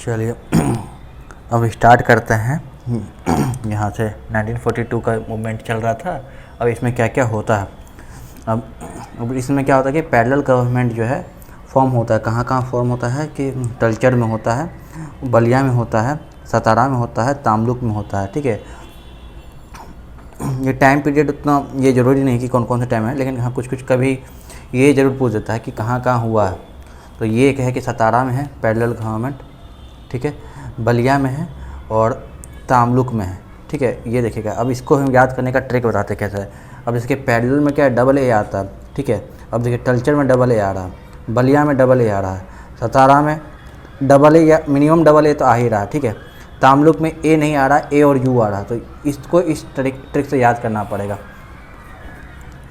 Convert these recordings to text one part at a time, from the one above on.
चलिए अब स्टार्ट करते हैं। यहाँ से 1942 का मूवमेंट चल रहा था। अब इसमें क्या क्या होता है। अब इसमें क्या होता है कि पैरेलल गवर्नमेंट जो है फॉर्म होता है। कहाँ कहाँ फॉर्म होता है कि तलचर में होता है, बलिया में होता है, सतारा में होता है, तामलुक में होता है। ठीक है, ये टाइम पीरियड उतना ये ज़रूरी नहीं कि कौन कौन सा टाइम है, लेकिन हाँ कुछ कुछ कभी ये ज़रूर पूछ देता है कि कहाँ कहाँ हुआ है। तो ये एक है कि सतारा में है पैरेलल गवर्नमेंट, ठीक है, बलिया में है और तामलुक में है। ठीक है, ये देखिएगा। अब इसको हम याद करने का ट्रिक बताते कैसे है। अब इसके पैरेलल में क्या है, डबल ए आता है। ठीक है, अब देखिए तलचर में डबल ए आ रहा है, बलिया में डबल ए आ रहा है, सतारा में डबल ए या मिनिमम डबल ए तो आ ही रहा है। ठीक है, तामलुक में ए नहीं आ रहा, ए और यू आ रहा है। तो इसको इस ट्रिक से याद करना पड़ेगा।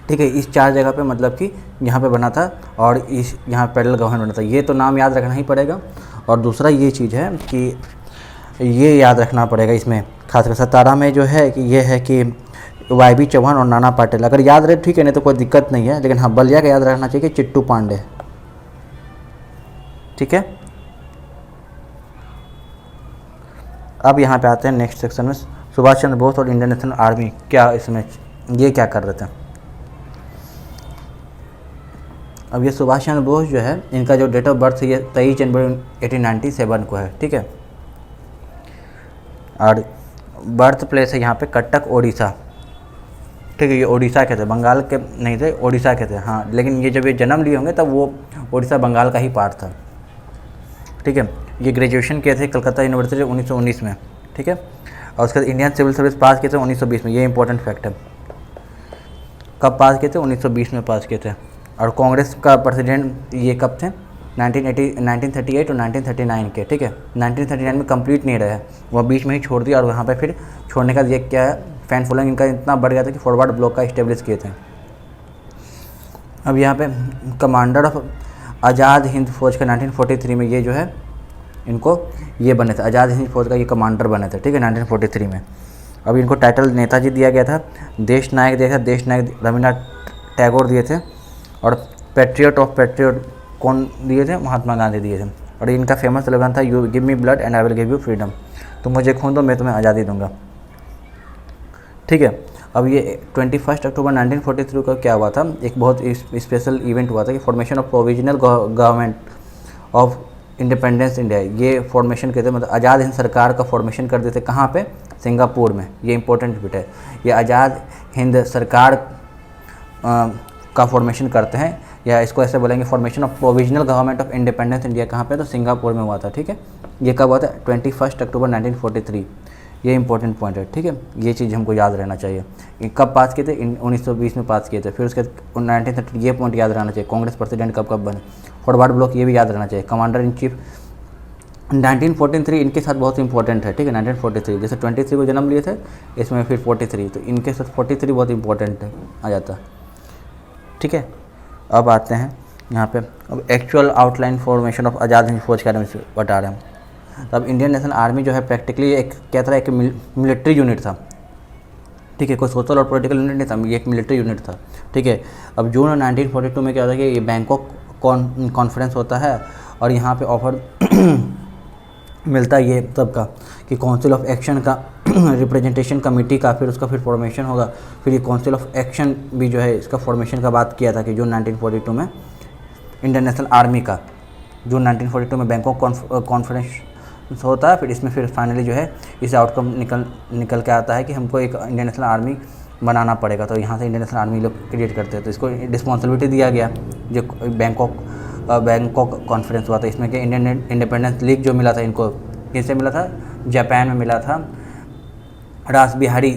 ठीक है, इस चार जगह पे मतलब कि यहाँ पे बना था और इस यहाँ पैरेलल गवर्नमेंट बना था। ये तो नाम याद रखना ही पड़ेगा। और दूसरा ये चीज़ है कि ये याद रखना पड़ेगा इसमें खासकर सतारा में जो है कि ये है कि YB चौहान और नाना पाटिल। अगर याद रहे ठीक है, नहीं तो कोई दिक्कत नहीं है। लेकिन हाँ बलिया का याद रखना चाहिए कि चिट्टू पांडे। ठीक है, अब यहाँ पे आते हैं नेक्स्ट सेक्शन में, सुभाष चंद्र बोस और इंडियन नेशनल आर्मी क्या इसमें ये क्या कर रहे थे। अब ये सुभाष चंद्र बोस जो है, इनका जो डेट ऑफ बर्थ है ये 23 जनवरी 1897 को है। ठीक है, और बर्थ प्लेस है यहाँ पे कटक ओडिशा। ठीक है, ये ओडिशा के थे, बंगाल के नहीं थे, ओडिशा के थे। हाँ, लेकिन ये जब ये जन्म लिए होंगे तब वो ओडिशा बंगाल का ही पार्ट था। ठीक है, ये ग्रेजुएशन किए थे कलकत्ता यूनिवर्सिटी 1919 में। ठीक है, और उसके बाद इंडियन सिविल सर्विस पास किए थे 1920 में। ये इंपॉर्टेंट फैक्ट है। कब पास किए थे? 1920 में पास किए थे। और कांग्रेस का प्रेसिडेंट ये कब थे? 1938 और 1939 के। ठीक है, 1939 में कंप्लीट नहीं रहे, वह बीच में ही छोड़ दिया। और वहाँ पे फिर छोड़ने का ये क्या है, फैन फॉलोइंग इनका इतना बढ़ गया था कि फॉरवर्ड ब्लॉक का इस्टेब्लिश किए थे। अब यहाँ पे कमांडर ऑफ आज़ाद हिंद फौज का 1943 में ये जो है इनको ये बने थे, आज़ाद हिंद फौज का ये कमांडर बने थे। ठीक है, 1943 में। अब इनको टाइटल नेताजी दिया गया था, देश नायक दिया था, देश नायक रविन्द्रनाथ टैगोर दिए थे। और पैट्रियट ऑफ पैट्रियट कौन दिए थे? महात्मा गांधी दिए थे। और इनका फेमस स्लोगन था, you give me blood and I will give you freedom. तुम मुझे खून दो, मैं तुम्हें आज़ादी दूंगा। ठीक है, अब ये 21 अक्टूबर 1943 को क्या हुआ था, एक बहुत स्पेशल इवेंट हुआ था कि formation of provisional government of independence India. ये फॉर्मेशन कहते हैं, मतलब आज़ाद हिंद सरकार का फॉर्मेशन कर देते। कहाँ पे? सिंगापुर में। ये इंपॉर्टेंट बिट है। ये आज़ाद हिंद सरकार का फॉर्मेशन करते हैं, या इसको ऐसे बोलेंगे formation of provisional government of independence India. कहाँ पे? तो सिंगापुर में हुआ था। ठीक है, ये कब हुआ था? 21 अक्टूबर 1943। ये इंपॉर्टेंट पॉइंट है। ठीक है, ये चीज़ हमको याद रहना चाहिए। ये कब पास किए थे? 1920 में पास किए थे। फिर उसके 1930 ये पॉइंट याद रहना चाहिए, कांग्रेस प्रेसिडेंट कब कब बने। फॉरवर्ड ब्लॉक ये भी याद रहना चाहिए। कमांडर इन चीफ 1943 इनके साथ बहुत इंपॉर्टेंट है। ठीक है, 1943 जैसे 23 को जन्म लिए थे, इसमें फिर 43, तो इनके साथ 43 बहुत इंपॉर्टेंट आ जाता है। ठीक है, अब आते हैं यहाँ पे, अब एक्चुअल आउटलाइन फॉर्मेशन ऑफ आज़ाद हिंद फौज के बारे में बता रहे हैं। तब इंडियन नेशनल आर्मी जो है प्रैक्टिकली एक क्या था, एक मिलिट्री यूनिट था। ठीक है, कोई सोशल और पॉलिटिकल यूनिट नहीं था, ये एक मिलिट्री यूनिट था। ठीक है, अब जून 1942 में क्या होता है कि ये बैंकॉक कॉन्फ्रेंस होता है और यहाँ पे ऑफर मिलता है ये सबका कि काउंसिल ऑफ एक्शन का रिप्रेजेंटेशन कमेटी का, फिर उसका फिर फॉर्मेशन होगा। फिर ये काउंसिल ऑफ एक्शन भी जो है इसका फॉर्मेशन का बात किया था कि जून 1942 में इंडियन नेशनल आर्मी का जून 1942 में बैंकॉक कॉन्फ्रेंस होता है। फिर इसमें फिर फाइनली जो है इस आउटकम निकल के आता है कि हमको एक इंडियन नेशनल आर्मी बनाना पड़ेगा। तो यहाँ से इंडियन नेशनल आर्मी लोग क्रिएट करते हैं। तो इसको रिस्पॉन्सिबिलिटी दिया गया जो बैंकॉक कॉन्फ्रेंस हुआ था। इसमें कि इंडियन इंडिपेंडेंस लीग जो मिला था इनको, किससे मिला था? जापान में मिला था, रास बिहारी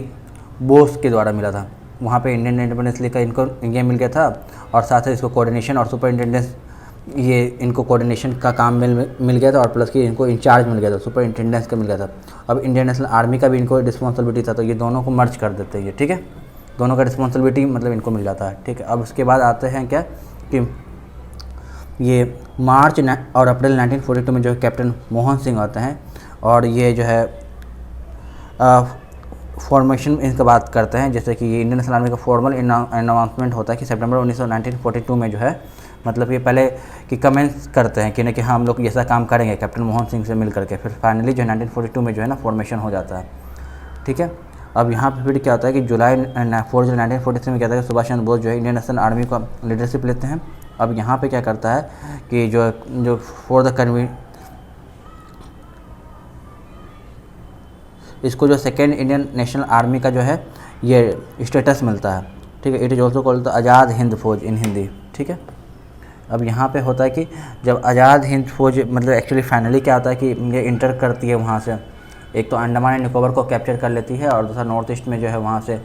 बोस के द्वारा मिला था। वहाँ पे इंडियन इंडिपेंडेंस लीग का इनको ये मिल गया था। और साथ ही इसको कोऑर्डिनेशन और सुपरिटेंडेंस, ये इनको कोऑर्डिनेशन का काम मिल गया था। और प्लस कि इनको इंचार्ज मिल गया था, सुपरिटेंडेंस का मिल गया था। अब इंडियन नेशनल आर्मी का भी इनको रिस्पॉन्सिबिलिटी था, तो ये दोनों को मर्ज कर देते हैं ये। ठीक है, दोनों का रिस्पॉन्सिबिलिटी मतलब इनको मिल जाता है। ठीक है, अब उसके बाद आते हैं क्या कि ये मार्च और अप्रैल 1942 में जो है कैप्टन मोहन सिंह आते हैं और ये जो है फॉर्मेशन इनका बात करते हैं। जैसे कि ये इंडियन नेशनल आर्मी का फॉर्मल अनाउंसमेंट होता है कि सितंबर 1942 में जो है मतलब ये पहले कि कमेंट्स करते हैं कि नहीं कि हाँ हम लोग ऐसा काम करेंगे कैप्टन मोहन सिंह से मिल करके, फिर फाइनली जो 1942 में जो है ना फॉर्मेशन हो जाता है। ठीक है, अब यहाँ पे फिर क्या होता है कि जुलाई 4 जुलाई 1943 में क्या होता है कि सुभाष चंद्र बोस जो है इंडियन नेशनल आर्मी का लीडरशिप लेते हैं। अब यहाँ पे क्या करता है कि जो फॉर द कन्वी इसको जो सेकेंड इंडियन नेशनल आर्मी का जो है ये स्टेटस मिलता है। ठीक है, it is also called the Azad Hind Fauj in Hindi. ठीक है, अब यहाँ पे होता है कि जब आज़ाद हिंद फौज मतलब एक्चुअली फाइनली क्या होता है कि ये इंटर करती है वहाँ से, एक तो अंडमान एंड निकोबार को कैप्चर कर लेती है और दूसरा नॉर्थ ईस्ट में जो है वहाँ से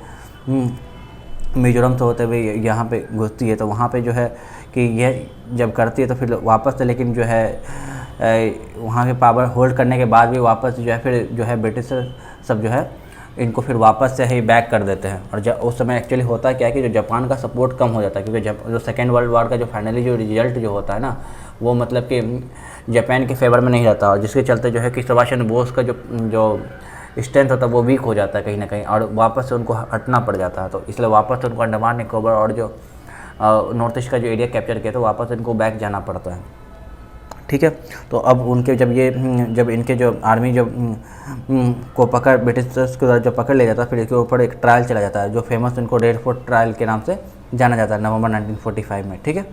मिजोरम से होते हुए यहाँ पे घुसती है। तो वहाँ पे जो है कि यह जब करती है तो फिर वापस से, लेकिन जो है वहाँ के पावर होल्ड करने के बाद भी वापस जो है फिर जो है ब्रिटिश सब जो है इनको फिर वापस से ही बैक कर देते हैं। और जब उस समय एक्चुअली होता क्या है कि जो जापान का सपोर्ट कम हो जाता है, क्योंकि जब जो सेकेंड वर्ल्ड वॉर का जो फाइनली जो रिजल्ट जो होता है ना वो मतलब कि जापान के फेवर में नहीं रहता, और जिसके चलते जो है कि सुभाष चंद्र बोस का जो स्ट्रेंथ होता है वो वीक हो जाता है कहीं ना कहीं, और वापस से उनको हटना पड़ जाता है। तो इसलिए वापस से उनको अंडमान निकोबार और जो नॉर्थ ईस्ट का जो एरिया कैप्चर किया तो वापस इनको बैक जाना पड़ता है। ठीक है, तो अब उनके जब इनके जो आर्मी जब को पकड़ ब्रिटिशर्स के द्वारा जब पकड़ ले जाता है, फिर इसके ऊपर एक ट्रायल चला जाता है जो फेमस इनको रेड फोर्ट ट्रायल के नाम से जाना जाता है नवंबर 1945 में। ठीक है,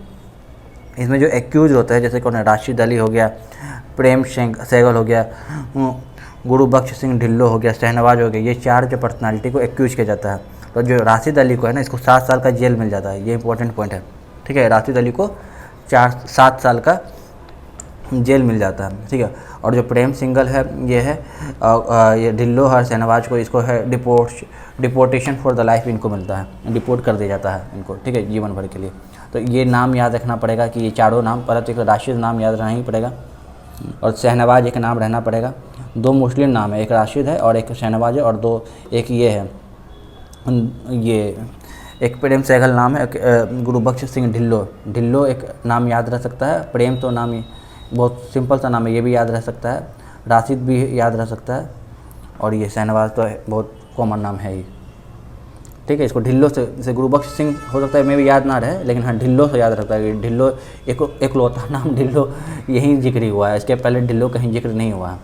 इसमें जो एक्यूज होता है जैसे कौन है, राशिद अली हो गया, प्रेम सहगल हो गया, गुरुबख्श सिंह ढिल्लो हो गया, शहनवाज हो गया, ये 4 जो पर्सनालिटी को एक्यूज किया जाता है। तो जो राशिद अली को है ना इसको 7 साल का जेल मिल जाता है, ये इंपॉर्टेंट पॉइंट है। ठीक है, राशिद अली को 7 साल का जेल मिल जाता है। ठीक है, और जो प्रेम सिंगल है ये ढिल्लो और शहनवाज को इसको है डिपोर्टेशन फॉर द लाइफ इनको मिलता है, डिपोर्ट कर दिया जाता है इनको। ठीक है, जीवन भर के लिए। तो ये नाम याद रखना पड़ेगा कि ये चारों नाम, परंतु एक राशिद नाम याद रहना ही पड़ेगा और शहनवाज एक नाम रहना पड़ेगा। 2 मुस्लिम नाम है, एक राशिद है और एक शहनवाज है, और 2 एक ये है, ये एक प्रेम सहगल नाम है, गुरुबख्श सिंह ढिल्लो एक नाम याद रह सकता है, प्रेम तो नाम बहुत सिंपल सा नाम है ये भी याद रह सकता है, राशिद भी याद रह सकता है, और ये शहनवाज तो बहुत कॉमन नाम है ही। ठीक है, इसको ढिल्लो से जैसे गुरुबख्श सिंह हो सकता है मैं भी याद ना रहे, लेकिन हाँ ढिल्लो से याद रखता है कि ढिल्लो एक लौता नाम ढिल्लो यहीं जिक्र हुआ है, इसके पहले ढिल्लो कहीं जिक्र नहीं हुआ है।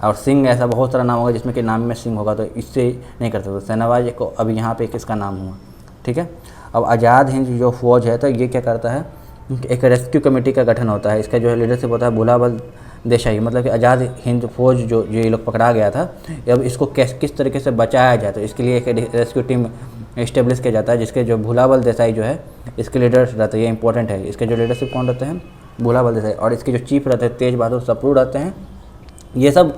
और सिंह ऐसा बहुत सारा नाम होगा जिसमें कि नाम में सिंह होगा, तो इससे नहीं कर सकते। शहनवाज को अब यहाँ पे किसका नाम हुआ। ठीक है, अब आज़ाद हिंद जो फौज है तो ये क्या करता है, एक रेस्क्यू कमेटी का गठन होता है। इसका जो है लीडरशिप होता है भूलाबल देसाई, मतलब कि आज़ाद हिंद फौज जो ये लोग पकड़ा गया था, अब इसको किस तरीके से बचाया जाए, तो इसके लिए एक रेस्क्यू टीम इस्टेब्लिश किया जाता है जिसके जो भूलाबल देसाई जो है इसके लीडर रहते हैं। ये इंपॉर्टेंट है, इसके जो लीडरशिप कौन रहते हैं, भूलाबल देसाई, और इसके जो चीफ रहते हैं तेज बहादुर सप्रू रहते हैं। ये सब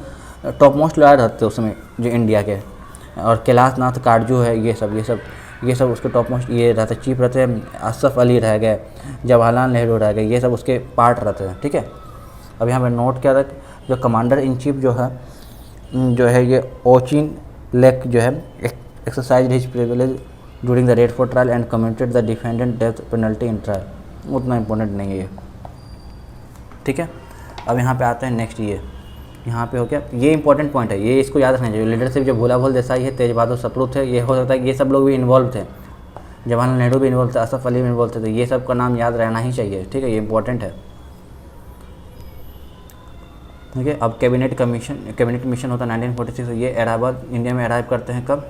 टॉप मोस्ट लॉयर रहते हैं उसमें जो इंडिया के, और कैलाश नाथ काटजू है, ये सब उसके टॉप मोस्ट ये रहते हैं, चीफ रहते हैं। असफ अली रह गए, जवाहरलाल नेहरू रह गए, ये सब उसके पार्ट रहते हैं। ठीक है, अब यहाँ पे नोट क्या रख, जो कमांडर इन चीफ जो है ये ओचिन लेक जो है exercise his privilege during the red fort trial and commuted the defendant death penalty in trial, उतना इंपॉर्टेंट नहीं है ये। ठीक है, अब यहाँ पे आते हैं नेक्स्ट, ये यहाँ पे हो गया, ये इंपॉर्टेंट पॉइंट है, ये इसको याद रखना चाहिए। लीडरशिप जो भूलाबल देसाई है, तेज बहादुर सप्रू थे, ये हो सकता है ये सब लोग भी इन्वॉल्व थे, जवाहरलाल नेहरू भी इन्वॉल्व थे, असफ अली भी इन्वॉल्व थे, तो ये सब का नाम याद रहना ही चाहिए। ठीक है, ये इंपॉर्टेंट है। ठीक है, अब कैबिनेट मिशन होता है 1946, ये इंडिया में अराइव करते हैं कब,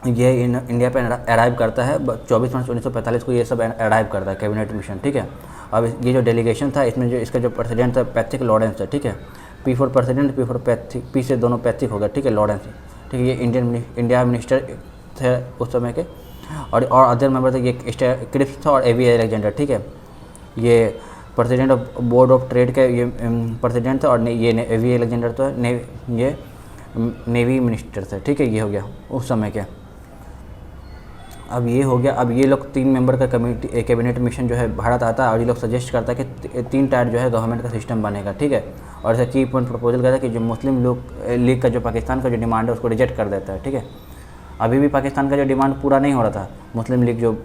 ये इंडिया पे अराइव करता है 24 मार्च 1945 को, ये सब अराइव करता है कैबिनेट मिशन। ठीक है, अब ये जो डेलीगेशन था इसमें जो इसका जो प्रेसिडेंट था पैट्रिक लॉरेंस है। ठीक है, P for president, P for Patrick, P से दोनों पैट्रिक हो गया। ठीक है, लॉरेंस। ठीक है, ये इंडिया मिनिस्टर थे उस समय के, और अदर मेंबर थे, ये क्रिप्स था और एवी अलेक्जेंडर। ठीक है, ये president of board of trade के ये प्रेसिडेंट थे, और ये एवी अलेक्जेंडर तो ये नेवी मिनिस्टर थे। ठीक है, ये हो गया उस समय के। अब ये हो गया, अब ये लोग 3 मेंबर का कैबिनेट मिशन जो है भारत आता है, और ये लोग सजेस्ट करता है कि 3 टायर जो है गवर्नमेंट का सिस्टम बनेगा। ठीक है, और ऐसा चीफ पॉइंट प्रपोजल करता है कि जो मुस्लिम लीग का जो पाकिस्तान का जो डिमांड है उसको रिजेक्ट कर देता है। ठीक है, अभी भी पाकिस्तान का जो डिमांड पूरा नहीं हो रहा था, मुस्लिम लीग जो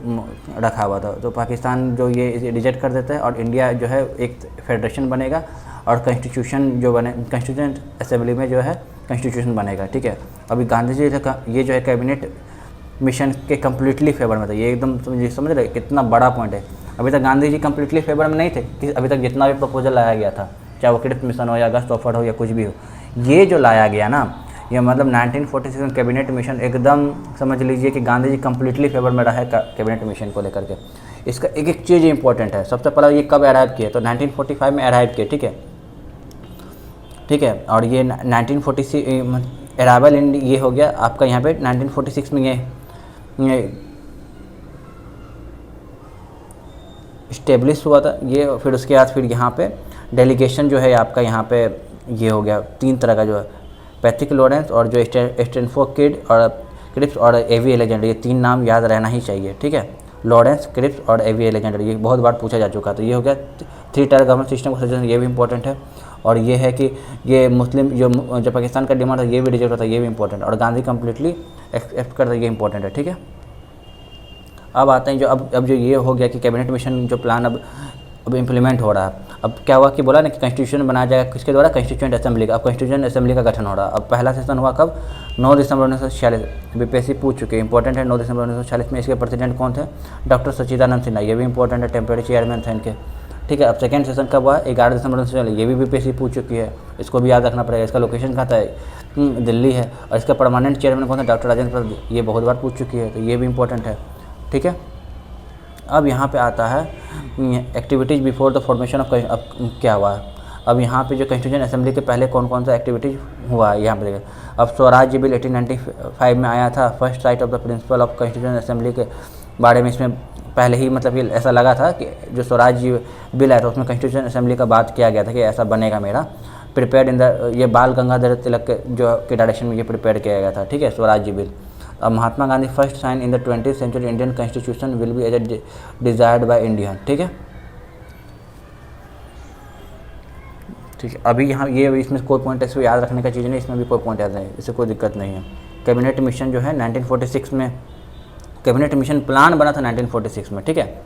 रखा हुआ था, तो पाकिस्तान जो ये रिजेक्ट कर देता है, और इंडिया जो है एक फेडरेशन बनेगा, और कॉन्स्टिट्यूशन जो बने, कॉन्स्टिट्यूंट असेंबली में जो है कॉन्स्टिट्यूशन बनेगा। ठीक है, अभी गांधी जी का ये जो है कैबिनेट मिशन के कम्प्लीटली फेवर में था, ये एकदम समझ रहे कितना बड़ा पॉइंट है। अभी तक गांधी जी कम्प्लीटली फेवर में नहीं थे कि अभी तक जितना भी प्रपोजल लाया गया था, चाहे वो क्रिप्स मिशन हो या अगस्त ऑफर हो या कुछ भी हो, ये जो लाया गया ना, ये मतलब 1946 में कैबिनेट मिशन एकदम समझ लीजिए कि गांधी जी कम्प्लीटली फेवर में रहा है कैबिनेट मिशन को लेकर के। इसका एक एक चीज़ इंपॉर्टेंट है। सबसे पहले ये कब अराइव किए, तो 1945 में अराइव किए, ठीक है। और ये 1946 अराइवल इन ये हो गया आपका यहाँ पे 1946 में ये इस्टेब्लिश हुआ था ये। फिर उसके बाद फिर यहाँ पे डेलीगेशन जो है आपका यहाँ पे ये हो गया 3 तरह का, जो है पैट्रिक लॉरेंस और जो स्टैनफोर्ड किड और क्रिप्स और एवी एलेक्जेंडर, ये 3 नाम याद रहना ही चाहिए, ठीक है। लॉरेंस, क्रिप्स और एवी एलेक्जेंडर, ये बहुत बार पूछा जा चुका था। ये हो गया 3 टायर गवर्नमेंट सिस्टम का सजेशन, ये भी इंपॉर्टेंट है। और ये है कि ये मुस्लिम जो पाकिस्तान का डिमांड था ये भी रिजेक्ट होता है, ये भी इंपॉर्टेंट है। और गांधी कम्प्लीटली एक्सेप्ट करता है, ये इंपॉर्टेंट है, ठीक है। अब आते हैं जो अब जो ये हो गया कि कैबिनेट मिशन जो प्लान अब इम्प्लीमेंट हो रहा है। अब क्या हुआ कि बोला ना कि कॉन्स्टिट्यूशन बनाया जाएगा किसके द्वारा, कॉन्स्टिट्यूएंट असेंबली का। अब कॉन्स्टिट्यूएंट असेंबली का गठन हो रहा है। अब पहला सेशन हुआ कब, 9 दिसंबर 1946। बीपीएससी पूछ चुके हैं, इंपॉर्टेंट है। 9 दिसंबर 1946 में इसके प्रेसिडेंट कौन थे, डॉक्टर सच्चिदानंद सिन्हा, ये भी इंपॉर्टेंट है, टेम्परेरी चेयरमैन थे इनके, ठीक है। अब सेकंड सेशन कब हुआ, 11 दिसंबर 1946, ये भी बीपीएससी पूछ चुकी है, इसको भी याद रखना पड़ेगा। इसका लोकेशन कहाँ था, दिल्ली है। और इसका परमानेंट चेयरमैन कौन था, डॉक्टर राजेंद्र प्रसाद, ये बहुत बार पूछ चुकी है, तो ये भी इंपॉर्टेंट है, ठीक है। अब यहाँ पे आता है activities before the formation of, अब क्या हुआ है। अब यहाँ पे जो कॉन्स्टिट्यूएंट असेंबली के पहले कौन कौन सा एक्टिविटीज़ हुआ है यहाँ पे देखिए। अब स्वराज्य बिल 1895 में आया था। First right of the principle of constituent assembly के बारे में इसमें पहले ही मतलब ये ऐसा लगा था कि जो स्वराज्य बिल आया था उसमें कॉन्स्टिट्यूएंट असेंबली का बात किया गया था कि ऐसा बनेगा मेरा, प्रिपेयर्ड इन द, ये बाल गंगाधर तिलक के जो के डायरेक्शन में ये प्रिपेयर किया गया था, ठीक है, स्वराज्य बिल। अब Mahatma Gandhi first sign in the 20th century Indian constitution will be as desired by Indian, ठीक है, ठीक है। अभी यहाँ ये इसमें कोई पॉइंट ऐसे याद रखने का चीज़ नहीं, इसमें भी कोई पॉइंट याद नहीं, इससे कोई दिक्कत नहीं है। कैबिनेट मिशन जो है 1946 में, कैबिनेट मिशन प्लान बना था 1946 में, ठीक है।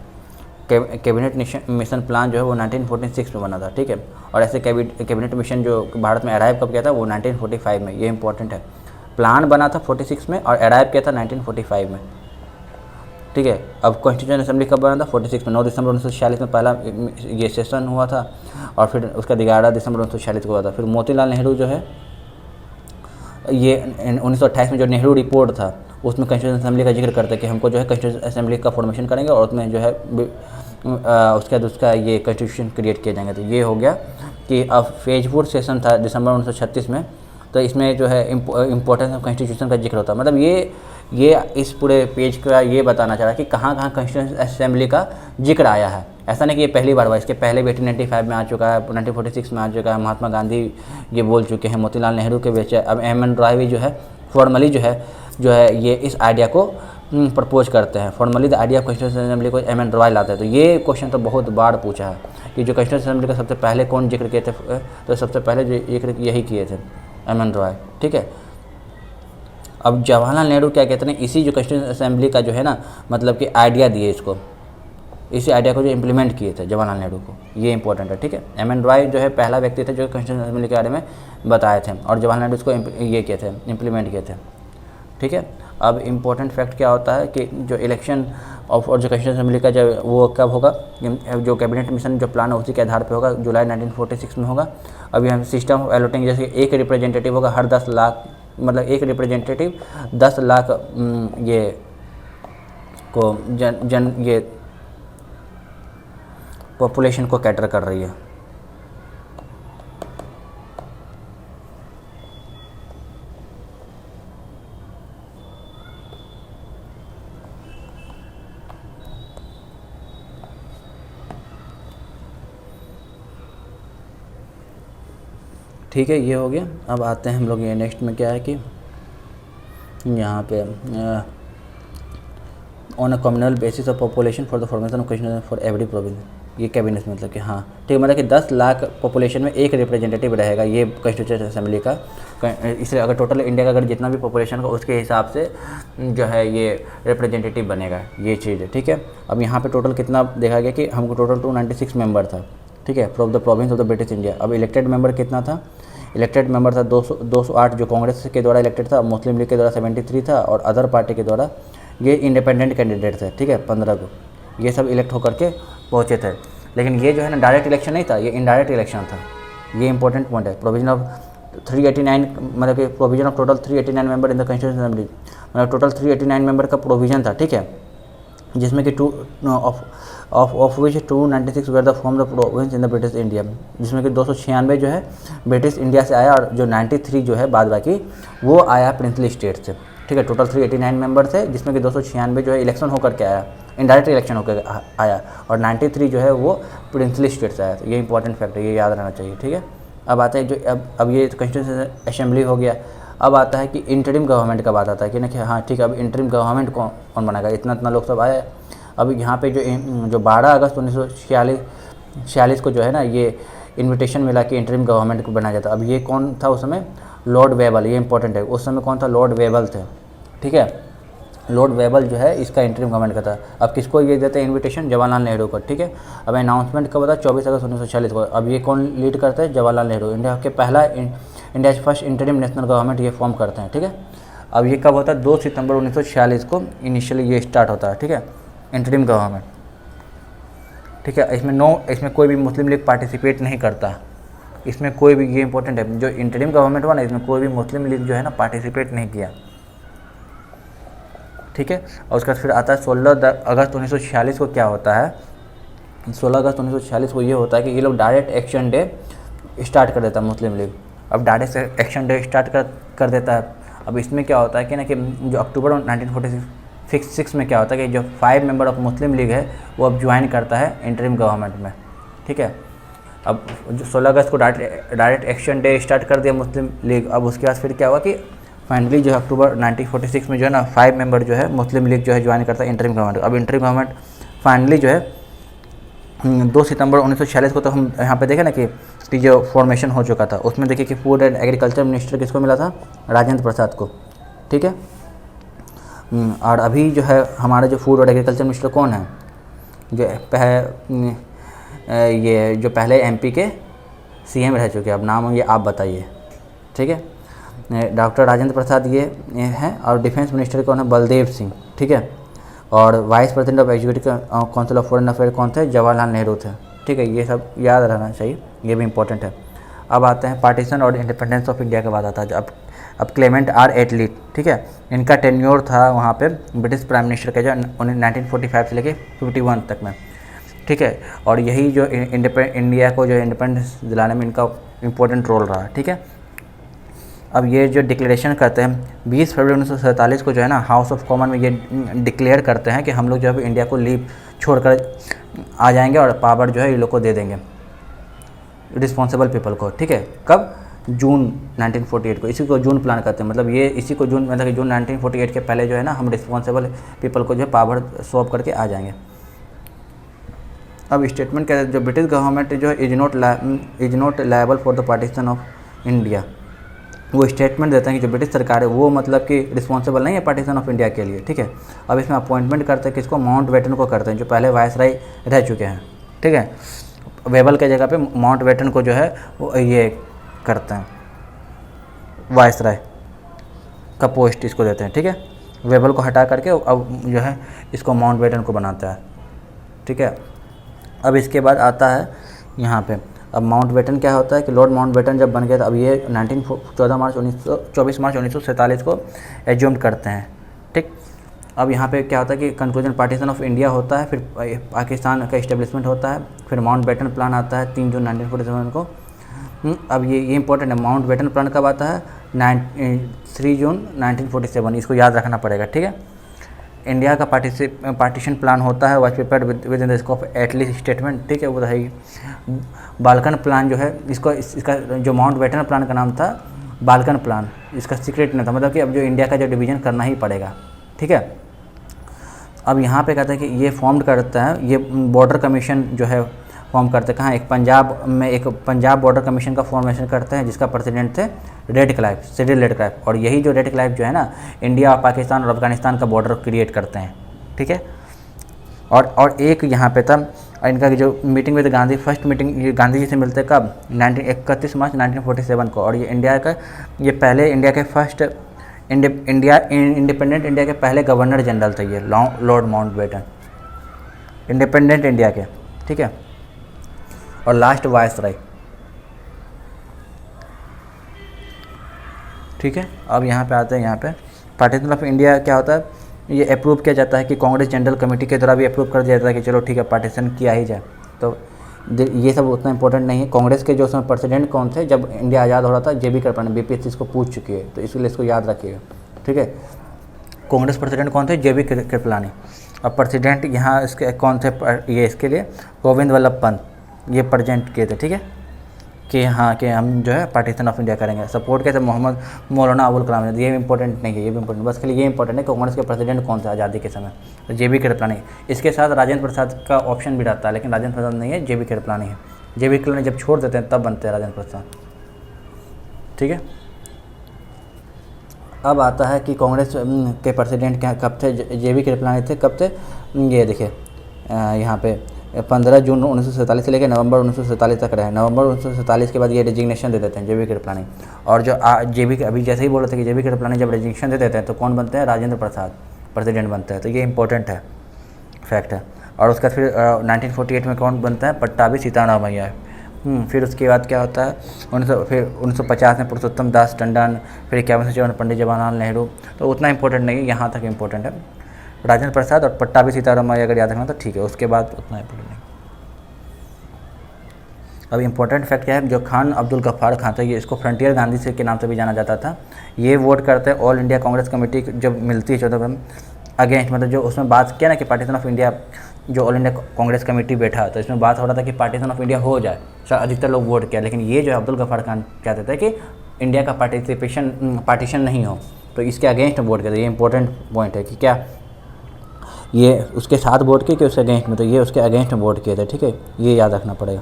कैबिनेट मिशन प्लान जो है वो 1946 में बना था, ठीक है। और ऐसे कैबिनेट मिशन जो भारत में अराइव कब किया था, वो 1945 में, ये इंपॉर्टेंट है। प्लान बना था 46 में और अराइव किया था 1945 में, ठीक है। अब कॉन्स्टिट्यूएंट असेंबली कब बना था, 46 में, 9 दिसंबर 1946 में पहला ये सेशन हुआ था। और फिर उसका 11 दिसंबर 1946 को हुआ था। फिर मोतीलाल नेहरू जो है, ये 1928 में जो नेहरू रिपोर्ट था उसमें कॉन्स्टिट्यूएंट असेंबली का जिक्र करते हैं कि हमको जो है कॉन्स्टिट्यूएंट असेंबली का फॉर्मेशन करेंगे और उसमें जो है उसके बाद उसका ये कॉन्स्टिट्यूशन क्रिएट किए जाएंगे। तो ये हो गया कि अब फेजपुर सेशन था दिसंबर 1936 में, तो इसमें जो है इम्पोर्टेंस ऑफ कॉन्स्टिट्यूशन का जिक्र होता है। मतलब ये इस पूरे पेज का ये बताना चाह रहा है कि कहाँ कहाँ कॉन्स्टिट्यूएंट असेंबली का जिक्र आया है। ऐसा नहीं कि ये पहली बार हुआ, इसके पहले भी 1895 में आ चुका है, 1946 में आ चुका है, महात्मा गांधी ये बोल चुके हैं, मोतीलाल नेहरू के बेचे। अब एम.एन. रॉय भी जो है फॉर्मली जो है ये इस आइडिया को प्रपोज करते हैं। Formally the idea of constituent assembly को एम.एन. रॉय लाते हैं। तो ये क्वेश्चन तो बहुत बार पूछा है कि जो कॉन्स्टिट्यूएंट असेंबली का सबसे पहले कौन जिक्र किए थे, तो सबसे पहले जो जिक्र यही किए थे, एम.एन. रॉय, ठीक है। अब जवाहरलाल नेहरू क्या कहते हैं, इसी जो कॉन्स्टिट्यूएंट असेंबली का जो है ना मतलब कि आइडिया दिए इसको, इसी आइडिया को जो इम्प्लीमेंट किए थे जवाहरलाल नेहरू को, ये इंपॉर्टेंट है, ठीक है। एम.एन. रॉय जो है पहला व्यक्ति थे जो कॉन्स्टिट्यूएंट असेंबली के बारे में बताए थे और जवाहरलाल नेहरू इसको ये किए थे, इम्प्लीमेंट किए थे, ठीक है। अब इम्पोर्टेंट फैक्ट क्या होता है कि जो इलेक्शन ऑफ और जो कॉन्स्टिट्यूएंट असेंबली का जो वो कब होगा, जो कैबिनेट मिशन जो प्लान है उसी के आधार पे होगा, जुलाई 1946 में होगा। अब यहाँ सिस्टम ऑफ अलॉटिंग, जैसे एक रिप्रेजेंटेटिव होगा हर 10 लाख, मतलब एक रिप्रेजेंटेटिव 10 लाख ये को ये पॉपुलेशन को कैटर कर रही है। ठीक है, ये हो गया। अब आते हैं हम लोग ये नेक्स्ट में क्या है कि यहाँ पे on a communal basis of population for the formation of constitution for every province, ये कैबिनेट में मतलब कि हाँ ठीक है, मतलब कि 10 लाख पॉपुलेशन में एक रिप्रेजेंटेटिव रहेगा ये कॉन्स्टिट्यूएंट असेंबली का। इसलिए अगर टोटल इंडिया का अगर जितना भी पॉपुलेशन का उसके हिसाब से जो है ये रिप्रेजेंटेटिव बनेगा, ये चीज़ है, ठीक है। अब यहाँ पे टोटल कितना देखा गया कि हमको टोटल 296 मेंबर था, ठीक है, from the province of the British India. अब इलेक्टेड मेंबर कितना था, इलेक्टेड मेंबर था 208 जो कांग्रेस के द्वारा इलेक्टेड था, मुस्लिम लीग के द्वारा 73 था और अदर पार्टी के द्वारा ये इंडिपेंडेंट कैंडिडेट थे, ठीक है, 15 को। ये सब इलेक्ट होकर के पहुँचे थे। लेकिन ये जो है ना डायरेक्ट इलेक्शन नहीं था, ये इनडायरेक्ट इलेक्शन था। ये इंपॉर्टेंट पॉइंट है। प्रोविजन ऑफ 389 मतलब कि provision of total 389 member in the constitution assembly, मतलब टोटल 389 मेंबर का प्रोविजन था, ठीक है, जिसमें कि of which 296 were the form the province in the British India, जिसमें कि 296 जो है ब्रिटिश इंडिया से आया और जो 93 जो है बाद बाकी वो आया प्रिंसली स्टेट से, ठीक है। टोटल 389 मेंबर थे जिसमें कि 296 जो है इलेक्शन होकर के आया, इनडायरेक्ट इलेक्शन होकर आया, और 93 जो है वो प्रिंसली स्टेट से आया। तो ये इंपॉर्टेंट फैक्ट है, ये याद रहना चाहिए, ठीक है। अब आते हैं जो अब ये कॉन्स्टिट्यूशन असेंबली हो गया। अब आता है कि इंटरिम गवर्नमेंट का बात आता है कि ना कि हाँ ठीक है, अब इंटरिम गवर्नमेंट कौन बनाएगा, इतना लोग सब आए। अब यहाँ पे जो 12 अगस्त 1946 को जो है ना ये इनविटेशन मिला कि इंटरिम गवर्नमेंट को बनाया जाता। अब ये कौन था उस समय, लॉर्ड वेबल, ये इंपॉर्टेंट है। उस समय कौन था, लॉर्ड वेबल थे, ठीक है। लॉर्ड वेबल जो है इसका इंटरिम गवर्नमेंट का था। अब किसको ये देते हैं इन्विटेशन, जवाहरलाल नेहरू को, ठीक है। अब अनाउंसमेंट कब होता है, 24 अगस्त 1946 को। अब ये कौन लीड करते हैं, Jawaharlal Nehru, India first interim national government ये फॉर्म करते हैं, ठीक है। अब ये कब होता है, 2 सितंबर 1946 को इनिशियली ये स्टार्ट होता है, ठीक है, इंटरिम गवर्नमेंट, ठीक है। इसमें कोई भी मुस्लिम लीग पार्टिसिपेट नहीं करता, इसमें कोई भी, ये इंपॉर्टेंट है, जो इंटरिम गवर्नमेंट हुआ ना इसमें कोई भी मुस्लिम लीग जो है ना पार्टिसिपेट नहीं किया, ठीक है। और उसके बाद फिर आता है 16 अगस्त 1946 को क्या होता है, 16 अगस्त 1946 को ये होता है कि ये लोग डायरेक्ट एक्शन डे स्टार्ट कर देता है मुस्लिम लीग। अब डायरेक्ट एक्शन डे स्टार्ट कर देता है। अब इसमें क्या होता है कि ना कि जो अक्टूबर 1946 में क्या होता है कि जो 5 मेंबर ऑफ मुस्लिम लीग है वो अब ज्वाइन करता है इंटरिम गवर्नमेंट में, ठीक है। अब जो 16 अगस्त को डायरेक्ट एक्शन डे स्टार्ट कर दिया मुस्लिम लीग। अब उसके बाद फिर क्या हुआ कि फाइनली जो है अक्टूबर 1946 में जो है ना 5 मेंबर जो है मुस्लिम लीग जो है ज्वाइन करता है इंटरिम गवर्नमेंट। अब इंटरिम गवर्नमेंट फाइनली जो है 2 सितंबर 1946 को तो हम यहाँ पे देखें ना कि जो फॉर्मेशन हो चुका था, उसमें देखिए कि फूड एंड एग्रीकल्चर मिनिस्टर किसको मिला था, राजेंद्र प्रसाद को, ठीक है। और अभी जो है हमारा जो फूड और एग्रीकल्चर मिनिस्टर कौन है, ये जो पहले एमपी के सीएम रह चुके हैं, अब नाम ये आप बताइए, ठीक है। डॉक्टर राजेंद्र प्रसाद ये हैं। और डिफेंस मिनिस्टर कौन है, बलदेव सिंह, ठीक है। और vice president of executive council of foreign affair कौन थे, जवाहरलाल नेहरू थे, ठीक है। ये सब याद रहना चाहिए, ये भी इंपॉर्टेंट है। अब आते हैं पार्टीशन और इंडिपेंडेंस ऑफ इंडिया के बाद आता है अब क्लेमेंट आर एटली, ठीक है। इनका टेन्योर था वहाँ पे ब्रिटिश प्राइम मिनिस्टर का जो 1945 से लेके 51 तक में, ठीक है। और यही जो इंडिया को जो इंडिपेंडेंस दिलाने में इनका इंपॉर्टेंट रोल रहा, ठीक है। अब ये जो डिक्लेरेशन करते हैं 20 फरवरी 1947 को जो है ना हाउस ऑफ कॉमन में ये डिक्लेयर करते हैं कि हम लोग जो है इंडिया को लीव छोड़कर आ जाएंगे और पावर जो है ये लोग को दे देंगे, रिस्पॉन्सिबल पीपल को, ठीक है। कब, जून 1948 को। इसी को जून प्लान करते हैं, मतलब ये इसी को जून, मतलब कि जून 1948 के पहले जो है ना हम रिस्पॉन्सिबल पीपल को जो है पावर सौंप करके आ जाएंगे। अब स्टेटमेंट कहते हैं जो ब्रिटिश गवर्नमेंट जो है is not liable for the partition of India, वो स्टेटमेंट देते हैं कि जो ब्रिटिश सरकार है वो मतलब कि रिस्पॉन्सिबल नहीं है पार्टीशन ऑफ इंडिया के लिए, ठीक है। अब इसमें अपॉइंटमेंट करते हैं किसको, माउंट बेटन को करते हैं, जो पहले वायसराय रह चुके हैं, ठीक है। वेबल के जगह पे माउंट बेटन को जो है वो ये करते हैं, वायसराय का पोस्ट इसको देते हैं, ठीक है। वेबल को हटा करके अब जो है इसको माउंट बेटन को बनाता है, ठीक है। अब इसके बाद आता है यहाँ पे, अब माउंट बेटन क्या होता है कि लॉर्ड माउंट बेटन जब बन गया था, अब ये 24 मार्च 1947 को एज्यूम करते हैं, ठीक। अब यहाँ पे क्या होता है कि कंक्लूजन पार्टीशन ऑफ इंडिया होता है, फिर पाकिस्तान का इस्टेब्लिशमेंट होता है, फिर माउंट बेटन प्लान आता है 3 जून 1947 को। अब ये इंपॉर्टेंट है, माउंट बेटन प्लान कब आता है, 3 जून 1947, इसको याद रखना पड़ेगा, ठीक है। इंडिया का पार्टीशन प्लान होता है, was prepared with in the scope Attlee statement, ठीक है, वो रहेगी। बाल्कन प्लान जो है इसका जो माउंट बेटन प्लान का नाम था बाल्कन प्लान, इसका सीक्रेट नहीं था, मतलब कि अब जो इंडिया का जो डिवीज़न करना ही पड़ेगा, ठीक है। अब यहाँ पे कहते हैं कि ये फॉर्म करता है, ये बॉर्डर कमीशन जो है फॉर्म करते हैं, कहाँ, एक पंजाब बॉर्डर कमीशन का फॉर्मेशन करते हैं, जिसका प्रेसिडेंट थे red Clive, Cyril red Clive. और यही जो रेड क्लाइव जो है ना इंडिया और पाकिस्तान और अफगानिस्तान का बॉर्डर क्रिएट करते हैं, ठीक है। और एक यहाँ पे था इनका जो मीटिंग में गांधी, फर्स्ट मीटिंग ये गांधी जी से मिलते कब, 31 मार्च 1947 को। और ये इंडिया का ये पहले इंडिया के फर्स्ट इंडिपेंडेंट इंडिया के पहले गवर्नर जनरल थे ये lord Mountbatten, independent India के, ठीक है। और लास्ट वायसराय, ठीक है। अब यहाँ पे आते हैं, यहाँ पे पार्टीशन ऑफ इंडिया क्या होता है, ये अप्रूव किया जाता है कि कांग्रेस जनरल कमेटी के द्वारा भी अप्रूव कर दिया जाता है कि चलो ठीक है पार्टीशन किया ही जाए। तो ये सब उतना इंपॉर्टेंट नहीं है। कांग्रेस के जो उसमें प्रेसिडेंट कौन थे जब इंडिया आज़ाद हो रहा था, JB कृपलानी, BPSC इसको पूछ चुकी है, तो इसलिए इसको याद रखिएगा, ठीक है। कांग्रेस प्रेसिडेंट कौन थे, JB कृपलानी। अब प्रेसिडेंट यहाँ इसके कौन थे, ये इसके लिए गोविंद वल्लभ पंत, ये प्रेजेंट किए थे, ठीक है, कि हाँ कि हम जो है पार्टीशन ऑफ इंडिया करेंगे। सपोर्ट किया था मोहम्मद मौलाना अबुल कलाम ने। ये भी इंपॉर्टेंट नहीं है, ये भी इंपॉर्टेंट, बस खाली ये इंपॉर्टेंट है कि कांग्रेस के प्रेसिडेंट कौन थे आज़ादी के समय, तो JB कृपलानी। इसके साथ राजेंद्र प्रसाद का ऑप्शन भी रहता है, लेकिन राजेंद्र प्रसाद नहीं है, JB कृपलानी है। JB कृपलानी जब छोड़ देते हैं तब बनते हैं राजेंद्र प्रसाद, ठीक है। अब आता है कि कांग्रेस के प्रेसिडेंट क्या कब थे, JB कृपलानी थे, कब थे, ये देखिए यहाँ पे 15 जून 1947 से लेकर नवंबर 1947 तक रहे। नवंबर 1947 के बाद ये रेजिग्नेशन दे देते हैं JB कृपलानी। और जो JB अभी जैसे ही बोल रहे थे कि JB कृपलानी जब रेजिग्नेशन दे देते हैं तो कौन बनते हैं, राजेंद्र प्रसाद प्रेसिडेंट बनते हैं। तो ये इंपॉर्टेंट है, फैक्ट है। और उसका फिर 1948 में कौन बनता है, पट्टाभी सीतारामैया। फिर उसके बाद क्या होता है, फिर 1950 में पुरुषोत्तम दास टंडन, फिर 51 से पंडित जवाहरलाल नेहरू। तो उतना इंपॉर्टेंट नहीं है, यहाँ तक इंपॉर्टेंट है। राजेंद्र प्रसाद और पट्टाभी सीतारामैया अगर याद रखना तो ठीक है, उसके बाद उतना इंपॉर्टेंट नहीं। अब इंपॉर्टेंट फैक्ट क्या है, जो खान अब्दुल गफ्फार खान था, ये इसको फ्रंटियर गांधी से के नाम से भी जाना जाता था। ये वोट करते हैं ऑल इंडिया कांग्रेस कमेटी जब मिलती है 14 अगेंस्ट, मतलब जो उसमें बात किया ना कि पार्टीशन ऑफ इंडिया, जो ऑल इंडिया कांग्रेस कमेटी बैठा तो इसमें बात हो रहा था कि पार्टीशन ऑफ इंडिया हो जाए। अधिकतर लोग वोट किया, लेकिन ये जो अब्दुल गफ्फार खान कहते थे कि इंडिया का पार्टीशन नहीं हो, तो इसके अगेंस्ट वोट किया। ये इंपॉर्टेंट पॉइंट है कि क्या ये उसके साथ वोट किए कि उसके अगेंस्ट में, तो ये उसके अगेंस्ट वोट किए थे, ठीक है, ये याद रखना पड़ेगा,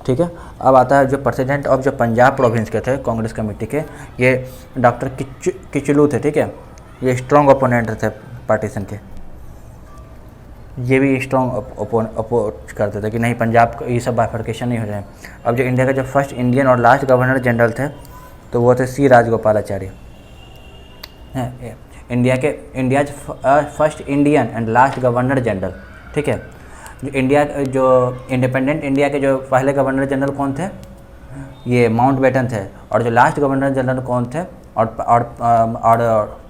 ठीक है। अब आता है जो प्रेसिडेंट ऑफ जो पंजाब प्रोविंस के थे कांग्रेस कमेटी के, ये डॉक्टर किचलू थे, ठीक है। ये स्ट्रॉन्ग ओपोनेंट थे पार्टीशन के, ये भी स्ट्रॉन्ग अपोज करते थे कि नहीं पंजाब ये सब बाइफर्केशन नहीं हो जाए। अब जो इंडिया का जो फर्स्ट इंडियन और लास्ट गवर्नर जनरल थे तो वो थे C राजगोपालाचारी हैं, India's first Indian and last governor general, ठीक है। जो इंडिपेंडेंट इंडिया के जो पहले गवर्नर जनरल कौन थे, ये माउंटबेटन थे। और जो लास्ट गवर्नर जनरल कौन थे, और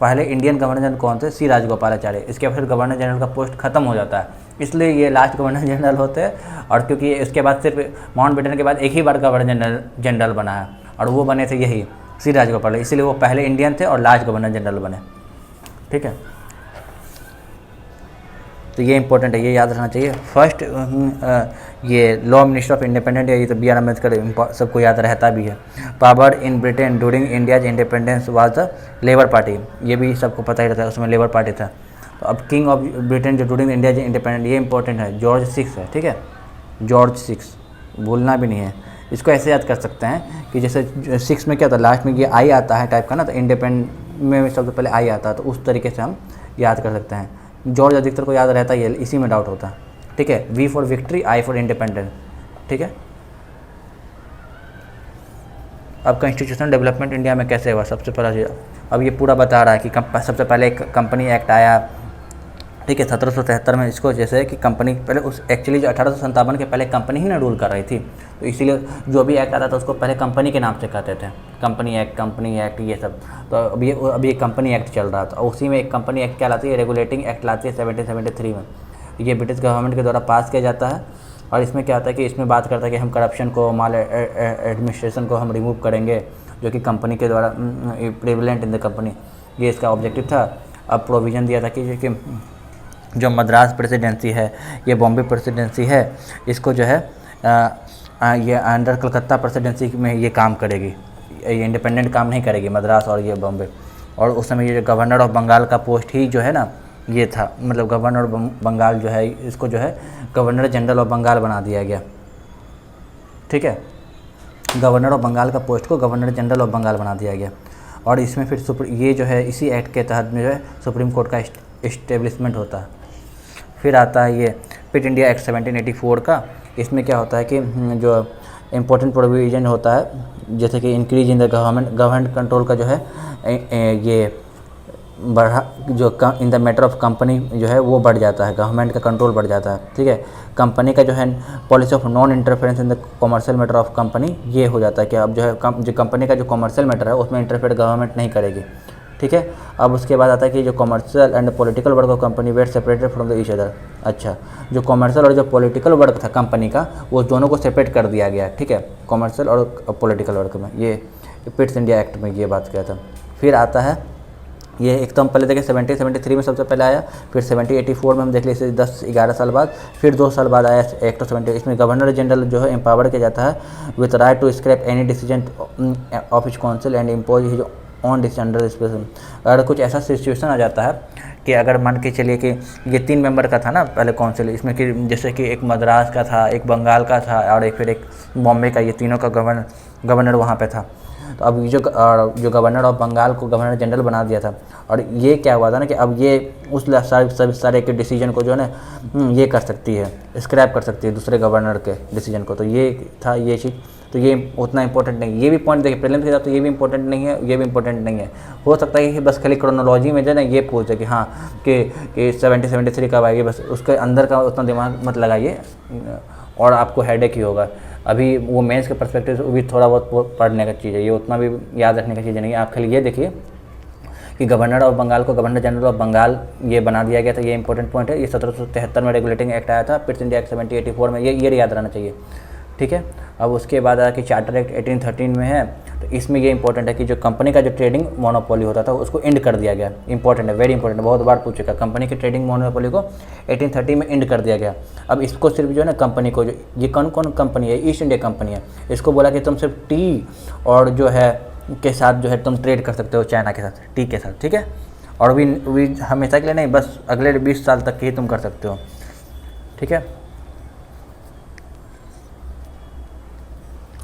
पहले इंडियन गवर्नर जनरल कौन थे, C राजगोपालाचारी। इसके फिर गवर्नर जनरल का पोस्ट खत्म हो जाता है, इसलिए ये लास्ट गवर्नर जनरल होते हैं। और क्योंकि इसके बाद सिर्फ माउंटबेटन के बाद एक ही बार गवर्नर जनरल बना है और वो बने थे यही C राजगोपाल, इसलिए वो पहले इंडियन थे और लास्ट गवर्नर जनरल बने, ठीक है। तो ये इंपॉर्टेंट है, ये याद रखना चाहिए। फर्स्ट ये लॉ मिनिस्टर ऑफ इंडिपेंडेंट, ये तो BR अम्बेडकर सबको याद रहता भी है। Power in Britain during India's independence was the labour party, ये भी सबको पता ही रहता है, उसमें लेबर पार्टी था। तो अब किंग ऑफ ब्रिटेन जो ड्यूरिंग इंडियाज इंडिपेंडेंट, ये इंपॉर्टेंट है, जॉर्ज 6 है, ठीक है, जॉर्ज 6 भूलना भी नहीं है। इसको ऐसे याद कर सकते हैं कि जैसे 6 में क्या था, लास्ट में ये I आता है टाइप का ना, तो इंडिपेंडेंट में सबसे पहले I आता है, तो उस तरीके से हम याद कर सकते हैं। जॉर्ज अधिकतर को याद रहता है, इसी में डाउट होता है, ठीक है। V for victory, I for independent, ठीक है। अब कॉन्स्टिट्यूशन डेवलपमेंट इंडिया में कैसे हुआ, सबसे पहला चीज़ अब ये पूरा बता रहा है कि सबसे पहले एक कंपनी एक्ट आया, ठीक है, 1773 में। इसको जैसे है कि कंपनी पहले उस एक्चुअली जो 1857 के पहले कंपनी ही ना रूल कर रही थी, तो इसीलिए जो भी एक्ट आता था उसको पहले कंपनी के नाम से कहते थे, कंपनी एक्ट ये सब। तो अभी एक कंपनी एक्ट चल रहा था, उसी में एक कंपनी एक्ट क्या लाती है, रेगुलेटिंग एक्ट लाती है 1773 में। ये ब्रिटिश गवर्नमेंट के द्वारा पास किया जाता है। और इसमें क्या होता है कि इसमें बात करता है कि हम करप्शन को, माल एडमिनिस्ट्रेशन को हम रिमूव करेंगे, जो कि कंपनी के द्वारा प्रिवलेंट इन द कंपनी, ये इसका ऑब्जेक्टिव था। अब प्रोविज़न दिया था कि जो मद्रास प्रेसिडेंसी है, ये बॉम्बे प्रेसिडेंसी है, इसको जो है ये अंडर कलकत्ता प्रेसिडेंसी में ये काम करेगी, ये इंडिपेंडेंट काम नहीं करेगी मद्रास और ये बॉम्बे। और उस समय ये जो गवर्नर ऑफ बंगाल का पोस्ट ही जो है ना ये था, मतलब गवर्नर ऑफ बंगाल जो है इसको जो है गवर्नर जनरल ऑफ बंगाल बना दिया गया, ठीक है। गवर्नर ऑफ बंगाल का पोस्ट को गवर्नर जनरल ऑफ बंगाल बना दिया गया। और इसमें फिर ये जो है इसी एक्ट के तहत में जो है सुप्रीम कोर्ट का इस्टेब्लिशमेंट होता है। फिर आता है ये पिट इंडिया एक्ट 1784 का। इसमें क्या होता है कि जो इम्पोर्टेंट प्रोविज़न होता है, जैसे कि increase in the government control का जो है ये बढ़ा जो in the matter of company जो है वो बढ़ जाता है, गवर्नमेंट का कंट्रोल बढ़ जाता है, ठीक है। कंपनी का जो है policy of non interference in the commercial matter of company, ये हो जाता है कि अब जो है जो कंपनी का जो कॉमर्शियल मैटर है उसमें इंटरफेयर गवर्नमेंट नहीं करेगी, ठीक है। अब उसके बाद आता है कि जो commercial and political work of company were separated from the each other. अच्छा, जो कॉमर्शियल और जो पॉलिटिकल वर्क था कंपनी का वो दोनों को सेपरेट कर दिया गया, ठीक है, कॉमर्शियल और पॉलिटिकल वर्क में। ये पिट्स इंडिया एक्ट में ये बात किया था। फिर आता है ये एक तो हम पहले देखें 73 में सबसे पहले आया, फिर 84 में हम देख लीजिए 10-11 साल बाद, फिर 2 साल बाद आया एक्ट ऑफ 70। इसमें गवर्नर जनरल जो है एम्पावर्ड किया जाता है with right to scrap any decision of his council and impose his on decision under special. अगर कुछ ऐसा सिचुएशन आ जाता है कि अगर मान के चलिए कि ये 3 मेंबर का था ना पहले काउंसिल, इसमें कि जैसे कि एक मद्रास का था, एक बंगाल का था और एक बॉम्बे का, ये तीनों का गवर्नर वहाँ पे था। तो अब जो गवर्नर ऑफ बंगाल को गवर्नर जनरल बना दिया था, और ये क्या हुआ था ना कि अब ये उस सारे के डिसीजन को जो है ना ये कर सकती है, स्क्रैप कर सकती है दूसरे गवर्नर के डिसीजन को। तो ये था ये चीज़, तो ये उतना इंपॉर्टेंट नहीं। ये भी पॉइंट देखिए प्रीलिम्स के साथ, तो ये भी इंपॉर्टेंट नहीं है, ये भी इंपॉर्टेंट नहीं है। हो सकता है कि बस खाली क्रोनोलॉजी में जो है ना ये पूछ दे कि हाँ कि 73 कब आएगी, बस उसके अंदर का उतना दिमाग मत लगाइए और आपको हेडेक ही होगा। अभी वो मेंस के पर्सपेक्टिव से भी थोड़ा बहुत पढ़ने का चीज़ है, ये उतना भी याद रखने का चीज़ नहीं है। आप खाली ये देखिए कि गवर्नर ऑफ बंगाल को गवर्नर जनरल ऑफ बंगाल ये बना दिया गया था, ये इंपॉर्टेंट पॉइंट है। ये 1773 में रेगुलेटिंग एक्ट आया था, पिट्स इंडिया एक्ट 1784 में, ये याद रहना चाहिए, ठीक है। अब उसके बाद आया कि चार्टर एक्ट 1813 में है, तो इसमें ये इंपॉर्टेंट है कि जो कंपनी का जो ट्रेडिंग मोनोपोली होता था उसको एंड कर दिया गया। इंपॉर्टेंट है, वेरी इंपॉर्टेंट है, बहुत बार पूछ चुका। कंपनी की ट्रेडिंग मोनोपोली को 1830 में एंड कर दिया गया। अब इसको सिर्फ जो है ना कंपनी को, जो ये कौन कंपनी है, ईस्ट इंडिया कंपनी है, इसको बोला कि तुम सिर्फ टी और जो है के साथ जो है तुम ट्रेड कर सकते हो, चाइना के साथ, टी के साथ, ठीक है। और भी हमेशा के लिए नहीं, बस अगले 20 साल तक ही तुम कर सकते हो, ठीक है।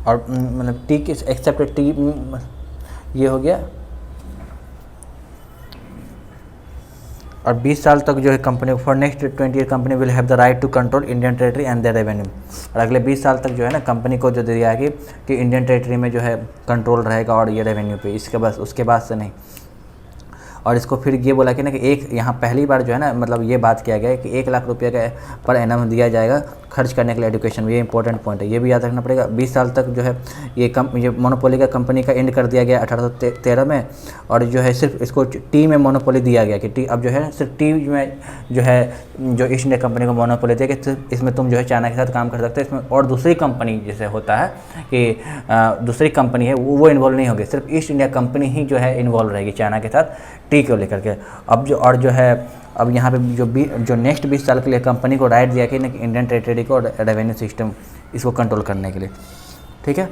और मतलब टी के एक्सेप्ट टी ये हो गया। और 20 साल तक जो है company for next 20 year company will have the right to control Indian territory and their revenue. और अगले 20 साल तक जो है ना कंपनी को जो दिया है कि इंडियन टेरिटरी में जो है कंट्रोल रहेगा और ये रेवेन्यू पे, इसके बस उसके बाद से नहीं। और इसको फिर ये बोला कि ना कि एक यहाँ पहली बार जो है ना मतलब ये बात किया गया है कि 1 लाख रुपये का पर एनम दिया जाएगा खर्च करने के लिए एजुकेशन में। ये इंपॉर्टेंट पॉइंट है, ये भी याद रखना पड़ेगा। 20 साल तक जो है ये मोनोपोली का कंपनी का एंड कर दिया गया 1813 में। और जो है सिर्फ इसको टी में मोनोपोली दिया गया कि टी अब जो है सिर्फ टी में जो है जो ईस्ट इंडिया कंपनी को मोनोपोली दिया कि इसमें तुम जो है चाइना के साथ काम कर सकते हो इसमें। और दूसरी कंपनी जैसे होता है कि दूसरी कंपनी है वो इन्वॉल्व नहीं होगी, सिर्फ ईस्ट इंडिया कंपनी ही जो है इन्वॉल्व रहेगी चाइना के साथ टी को लेकर के। अब जो है अब यहाँ पे जो नेक्स्ट 20 साल के लिए कंपनी को राइट दिया कि इंडियन टेरिटरी को रेवेन्यू सिस्टम इसको कंट्रोल करने के लिए, ठीक है।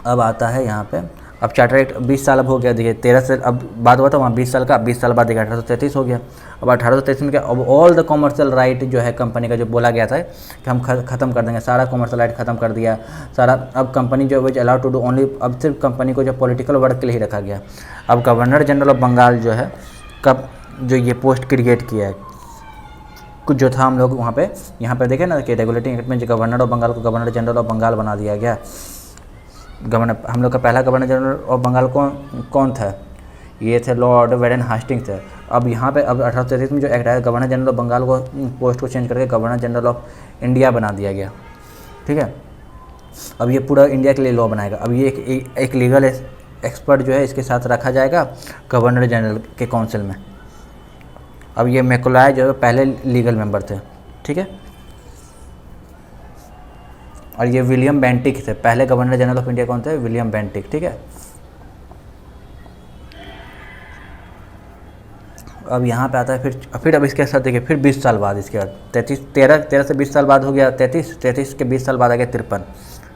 अब आता है यहाँ पे अब चार्टर एक्ट 20 साल अब हो गया, देखिए 13 से अब बाद हुआ था वहाँ 20 साल का, 20 साल बाद देखिए 1833 हो गया। अब 1833 में क्या, अब ऑल द कॉमर्शियल राइट जो है कंपनी का जो बोला गया था कि हम ख़त्म कर देंगे, सारा कॉमर्शियल राइट ख़त्म कर दिया सारा। अब कंपनी जो which allowed to do only, अब सिर्फ कंपनी को जो पॉलिटिकल वर्क के लिए ही रखा गया। अब गवर्नर जनरल ऑफ बंगाल जो है कब जो ये पोस्ट क्रिएट किया है कुछ जो था हम लोग वहाँ पे यहाँ पे देखे ना कि रेगुलेटिंग एक्ट में जो गवर्नर ऑफ बंगाल को गवर्नर जनरल ऑफ बंगाल बना दिया गया। गवर्नर हम लोग का पहला गवर्नर जनरल ऑफ बंगाल कौन था, ये थे लॉर्ड वेरेन हास्टिंग्स थे। अब यहाँ पे अब 1833 में जो एक्ट आया गवर्नर जनरल ऑफ बंगाल को पोस्ट को चेंज करके गवर्नर जनरल ऑफ इंडिया बना दिया गया, ठीक है। अब ये पूरा इंडिया के लिए लॉ बनाएगा। अब ये एक लीगल एक्सपर्ट जो है इसके साथ रखा जाएगा गवर्नर जनरल के काउंसिल में। अब ये मैकॉले जो है पहले लीगल मेंबर थे, ठीक है। और ये विलियम बेंटिक थे, पहले गवर्नर जनरल ऑफ इंडिया कौन थे, विलियम बेंटिक, ठीक है। अब यहाँ पे आता है फिर अब इसके साथ देखिए फिर 20 साल बाद इसके बाद 13 से 20 साल बाद हो गया 33 के 20 साल बाद आ गया 53।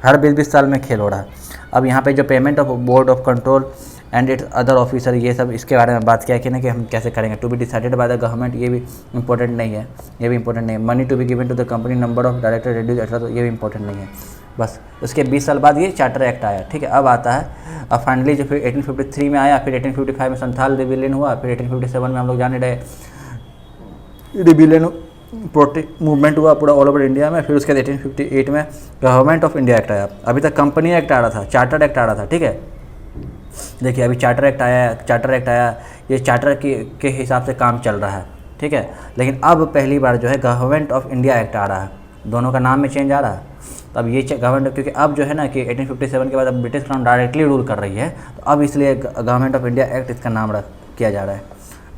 हर 20 साल में खेल हो रहा है। अब यहाँ पे जो payment of board of control and it's other officer, ये सब इसके बारे में बात किया कि ना कि हम कैसे करेंगे, to be decided by the government, ये भी इंपॉर्टेंट नहीं है, ये भी इंपॉर्टेंट नहीं है। Money to be given to the company, number of director reduce extra, तो ये भी इंपॉर्टेंट नहीं है। बस उसके 20 साल बाद ये चार्टर एक्ट आया, ठीक है। अब आता है अब फाइनली जो फिर 1853 में आया, फिर 1855 में संथाल रिबिलियन हुआ, फिर 1857 में हम लोग जाने रहे रिबिलियन प्रोटेस्ट मूवमेंट हुआ पूरा ऑल ओवर इंडिया में। फिर उसके बाद 1858 में गवर्नमेंट ऑफ इंडिया एक्ट आया। अभी तक कंपनी एक्ट आ रहा था, चार्टर एक्ट आ रहा था, ठीक है। देखिए अभी चार्टर एक्ट आया ये चार्टर के हिसाब से काम चल रहा है, ठीक है। लेकिन अब पहली बार जो है गवर्नमेंट ऑफ इंडिया एक्ट आ रहा है, दोनों का नाम में चेंज आ रहा है। तो अब ये गवर्नमेंट, क्योंकि अब जो है ना कि 1857 के बाद अब ब्रिटिश क्राउन डायरेक्टली रूल कर रही है, तो अब इसलिए गवर्नमेंट ऑफ इंडिया एक्ट इसका नाम किया जा रहा है।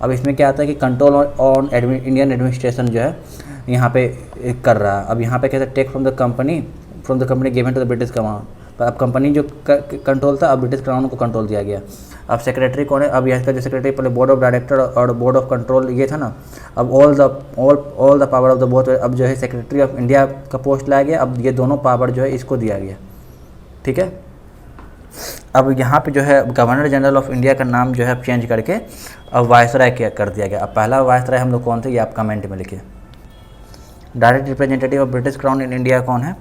अब इसमें क्या आता है कि कंट्रोल ऑन इंडियन एडमिनिस्ट्रेशन जो है यहाँ पे कर रहा है। अब यहाँ पे कहते हैं take from the company given to the British crown. अब कंपनी जो कंट्रोल था, अब ब्रिटिश क्राउन को कंट्रोल दिया गया। अब सेक्रेटरी कौन है? अब यहाँ का जो सेक्रेटरी पहले बोर्ड ऑफ डायरेक्टर और बोर्ड ऑफ कंट्रोल ये था ना, अब all the power of the both, अब जो है सेक्रेटरी ऑफ इंडिया का पोस्ट लाया गया। अब ये दोनों पावर जो है इसको दिया गया, ठीक है। अब यहाँ पे जो है गवर्नर जनरल ऑफ इंडिया का नाम जो है चेंज करके अब वायसराय कर दिया गया। अब पहला वायसराय हम लोग कौन थे ये आप कमेंट में लिखिए। Direct representative of British crown in India कौन है?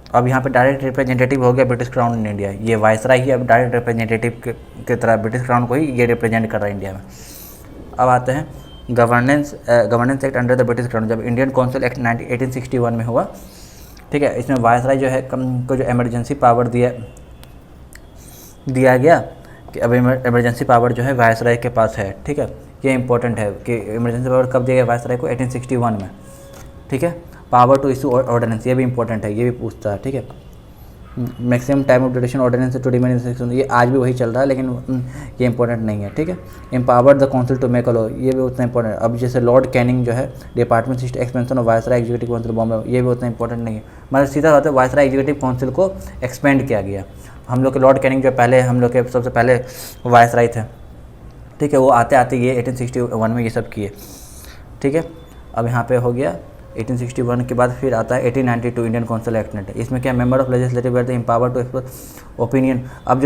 अब यहाँ पे डायरेक्ट रिप्रेजेंटेटिव हो गया ब्रिटिश क्राउन इन इंडिया, ये वायसराय ही अब डायरेक्ट रिप्रेजेंटेटिव की तरह ब्रिटिश क्राउन को ही ये रिप्रेजेंट कर रहा है इंडिया में। अब आते हैं governance act under the British crown. जब इंडियन काउंसिल एक्ट 1861 में हुआ, ठीक है, इसमें वायसराय जो है को जो इमरजेंसी पावर दिया गया कि अब इमरजेंसी पावर जो है वायसराय के पास है, ठीक है। ये इंपॉर्टेंट है कि इमरजेंसी पावर कब दिया गया वायसराय को? 1861 में, ठीक है। पावर टू इशू ऑर्डिनेंस, ये भी इंपॉर्टेंट है, ये भी पूछता है, ठीक है। Maximum time of duration ordinance to remain in section, ये आज भी वही चल रहा है, लेकिन ये इंपॉर्टेंट नहीं है, ठीक है। Empower the council to make a law, ये भी उतना इंपॉर्टेंट है। अब जैसे लॉर्ड कैनिंग जो है department system expansion of viceroy executive council Bombay, ये भी उतना इंपॉर्टेंट नहीं है। मतलब सीधा बात है, वायसराय एग्जीक्यूटिव काउंसिल को एक्सपेंड किया गया। हम लोग के लॉर्ड कैनिंग जो पहले हम लोग के सबसे पहले वायसराय थे, ठीक है, वो आते आते ये 1861 में ये सब किए, ठीक है। अब यहाँ पे हो गया 1861 के बाद फिर आता है 1892 इंडियन काउंसिल एक्ट। इसमें क्या member of legislative were the empower to express opinion. अब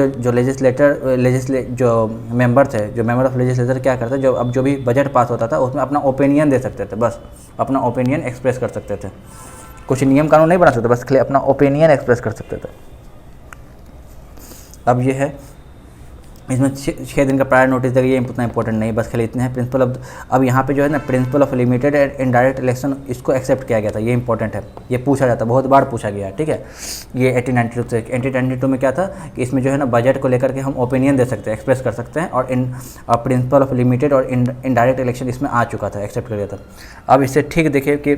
जो मेंबर थे, जो मेंबर ऑफ लेजिस्लेचर क्या करते, जो भी बजट पास होता था उसमें अपना ओपिनियन दे सकते थे, बस अपना ओपिनियन एक्सप्रेस कर सकते थे। कुछ नियम कानून नहीं बना सकते, बस खाली अपना ओपिनियन एक्सप्रेस कर सकते थे। अब ये है, इसमें 6 दिन का प्रायर नोटिस देगा, ये उतना इंपॉर्टेंट नहीं, बस खाली इतने हैं। प्रिंसिपल ऑफ, अब यहाँ पे जो है ना principle of limited and indirect election, इसको एक्सेप्ट किया गया था, ये इंपॉर्टेंट है, ये पूछा जाता है, बहुत बार पूछा गया है, ठीक है। ये 1892 से 1892 में क्या था कि इसमें जो है ना बजट को लेकर के हम ओपिनियन दे सकते हैं, एक्सप्रेस कर सकते हैं, और प्रिंसिपल ऑफ लिमिटेड और इनडायरेक्ट इलेक्शन इसमें आ चुका था, एक्सेप्ट कर गया था। अब इससे ठीक देखिए कि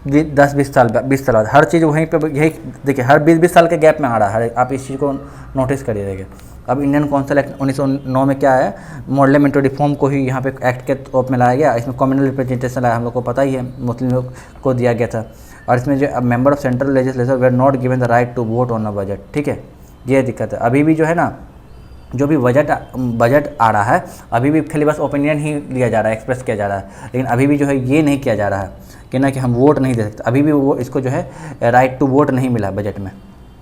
20 साल बाद हर चीज़ वहीं पे यही देखिए, हर 20 साल के गैप में आ रहा है, आप इस चीज़ को नोटिस करिएगा। अब इंडियन काउंसिल एक्ट 1909 में क्या है, मॉडल इंटू रिफॉर्म को ही यहाँ पे एक्ट के तौर में लाया गया। इसमें कम्युनल रिप्रेजेंटेशन लाया, हम लोग को पता ही है, मुस्लिम लोग को दिया गया था। और इसमें जो member of central legislature were not given the right to vote on a budget, ठीक है, ये दिक्कत है। अभी भी जो है ना, जो भी बजट आ रहा है, अभी भी खाली बस ओपिनियन ही लिया जा रहा है, एक्सप्रेस किया जा रहा है, लेकिन अभी भी जो है ये नहीं किया जा रहा है कि ना कि हम वोट नहीं दे सकते, अभी भी वो इसको जो है राइट टू वोट नहीं मिला बजट में,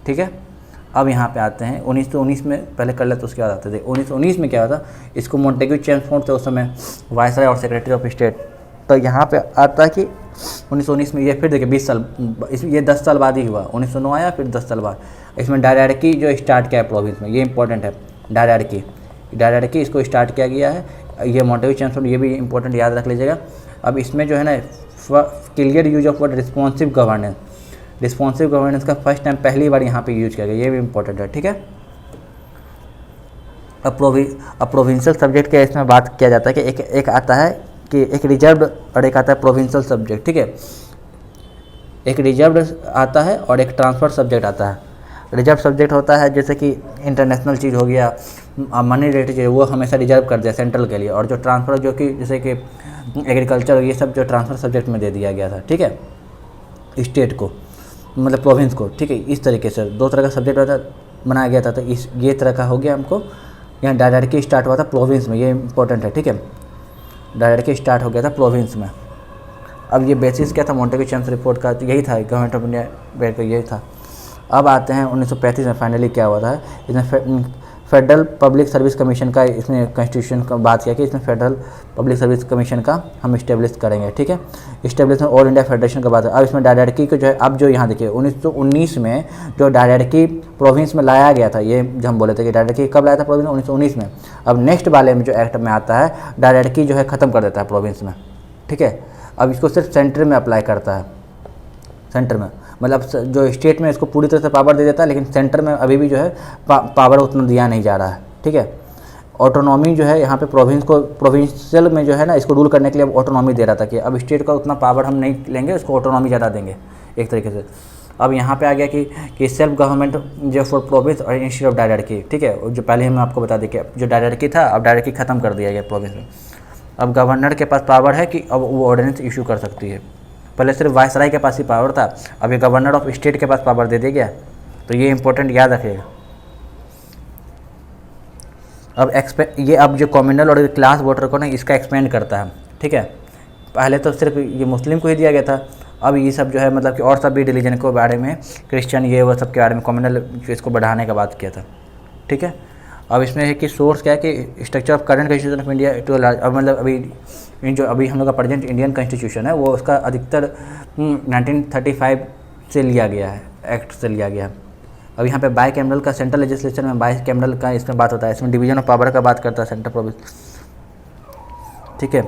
ठीक है। अब यहाँ पे आते हैं 1919 में, पहले कर लेते उसके बाद आते थे। 1919 में क्या हुआ था, इसको मोंटेग्यू चेम्सफोर्ड थे उस समय वायसराय और सेक्रेटरी ऑफ स्टेट। तो यहाँ पे आता है कि 1919 में ये फिर देखिए 20 साल, ये 10 साल बाद ही हुआ, 1909 आया फिर 10 साल बाद। इसमें डायरेक्टी जो स्टार्ट किया है प्रोविंस में, ये इंपॉर्टेंट है, डायरेक्टी इसको स्टार्ट किया गया है, ये मोंटेग्यू चेम्सफोर्ड, ये भी इंपॉर्टेंट याद रख लीजिएगा। अब इसमें जो है ना clear use of word responsive governance का फर्स्ट टाइम पहली बार यहाँ पे यूज किया गया, ये भी इंपॉर्टेंट है, ठीक है। अब प्रोविंशियल सब्जेक्ट के इसमें बात किया जाता है कि एक आता है कि एक रिजर्व्ड और एक आता है प्रोविंशियल सब्जेक्ट, ठीक है। एक रिजर्व्ड आता है और एक ट्रांसफर सब्जेक्ट आता है। रिजर्व सब्जेक्ट होता है जैसे कि इंटरनेशनल चीज़ हो गया, मनी रेट जो वो हमेशा रिजर्व कर दिया सेंट्रल के लिए, और जो ट्रांसफ़र जो कि जैसे कि एग्रीकल्चर, ये सब जो ट्रांसफ़र सब्जेक्ट में दे दिया गया था, ठीक है, स्टेट को, मतलब प्रोविंस को, ठीक है। इस तरीके से 2 तरह का सब्जेक्ट बनाया गया था, तो ये तरह का हो गया हमको। यहाँ डायरेक्टली स्टार्ट हुआ था प्रोविंस में, ये इंपॉर्टेंट है, ठीक है, डायरेक्टली स्टार्ट हो गया था प्रोविंस में। अब ये बेसिस क्या था मोंटेग्यू चेम्स रिपोर्ट का, तो यही था, गवर्नमेंट ऑफ इंडिया बैठ कर यही था। अब आते हैं 1935 में फाइनली क्या हुआ था, इसमें फेडरल पब्लिक सर्विस कमीशन का, इसमें कॉन्स्टिट्यूशन का बात किया कि इसमें फेडरल पब्लिक सर्विस कमीशन का हम इस्टेब्लिश करेंगे, ठीक है। इस्टेब्लिशमेंट ऑल इंडिया फेडरेशन का बात है। अब इसमें डायरेक्टी को जो है, अब जो यहाँ देखिए 1919 में जो डायरेक्टी प्रोविंस में लाया गया था, ये जो हम बोले थे कि डायरेक्टी कब लाया था प्रोविंस में, 1919 में। अब नेक्स्ट वाले में जो एक्ट में आता है, डायरेक्टी जो है ख़त्म कर देता है प्रोविंस में, ठीक है। अब इसको सिर्फ सेंटर में अप्लाई करता है, सेंटर में, मतलब जो स्टेट में इसको पूरी तरह से पावर दे देता है, लेकिन सेंटर में अभी भी जो है पावर उतना दिया नहीं जा रहा है, ठीक है। ऑटोनॉमी जो है यहाँ पे प्रोविंशियल में जो है ना, इसको रूल करने के लिए अब ऑटोनॉमी दे रहा था कि अब स्टेट का उतना पावर हम नहीं लेंगे, इसको ऑटोनॉमी ज़्यादा देंगे एक तरीके से। अब यहाँ पे आ गया कि सेल्फ गवर्नमेंट जो फॉर प्रोविंस और इंस्टीट्यूट ऑफ डायरेक्टरी, ठीक है, जो पहले हम आपको बता दें कि जो डायरेक्टरी था अब डायरेक्टरी खत्म कर दिया गया प्रोविंस में। अब गवर्नर के पास पावर है कि अब वो ऑर्डिनेंस इशू कर सकती है। पहले सिर्फ वायसराय के पास ही पावर था, अब ये गवर्नर ऑफ स्टेट के पास पावर दे दिया गया। तो ये इंपॉर्टेंट याद रखिएगा। अब जो कम्युनल और क्लास वोटर को ना इसका एक्सपेंड करता है, ठीक है। पहले तो सिर्फ ये मुस्लिम को ही दिया गया था, अब ये सब जो है मतलब कि और सब भी रिलीजन के बारे में, क्रिश्चियन ये वो सब के बारे में कम्युनल इसको बढ़ाने का बात किया था, ठीक है। अब इसमें है कि सोर्स क्या है कि structure of current constitution of India to large, अब मतलब अभी हम लोग का प्रेजेंट इंडियन कॉन्स्टिट्यूशन है वो उसका अधिकतर 1935 से लिया गया है, एक्ट से लिया गया है। अब यहाँ पे बाई कैमरल का सेंट्रल लेजिस्लेशन में बाई कैमरल का इसमें बात होता है, इसमें डिवीजन ऑफ पावर का बात करता है सेंट्रल प्रोविंस, ठीक है।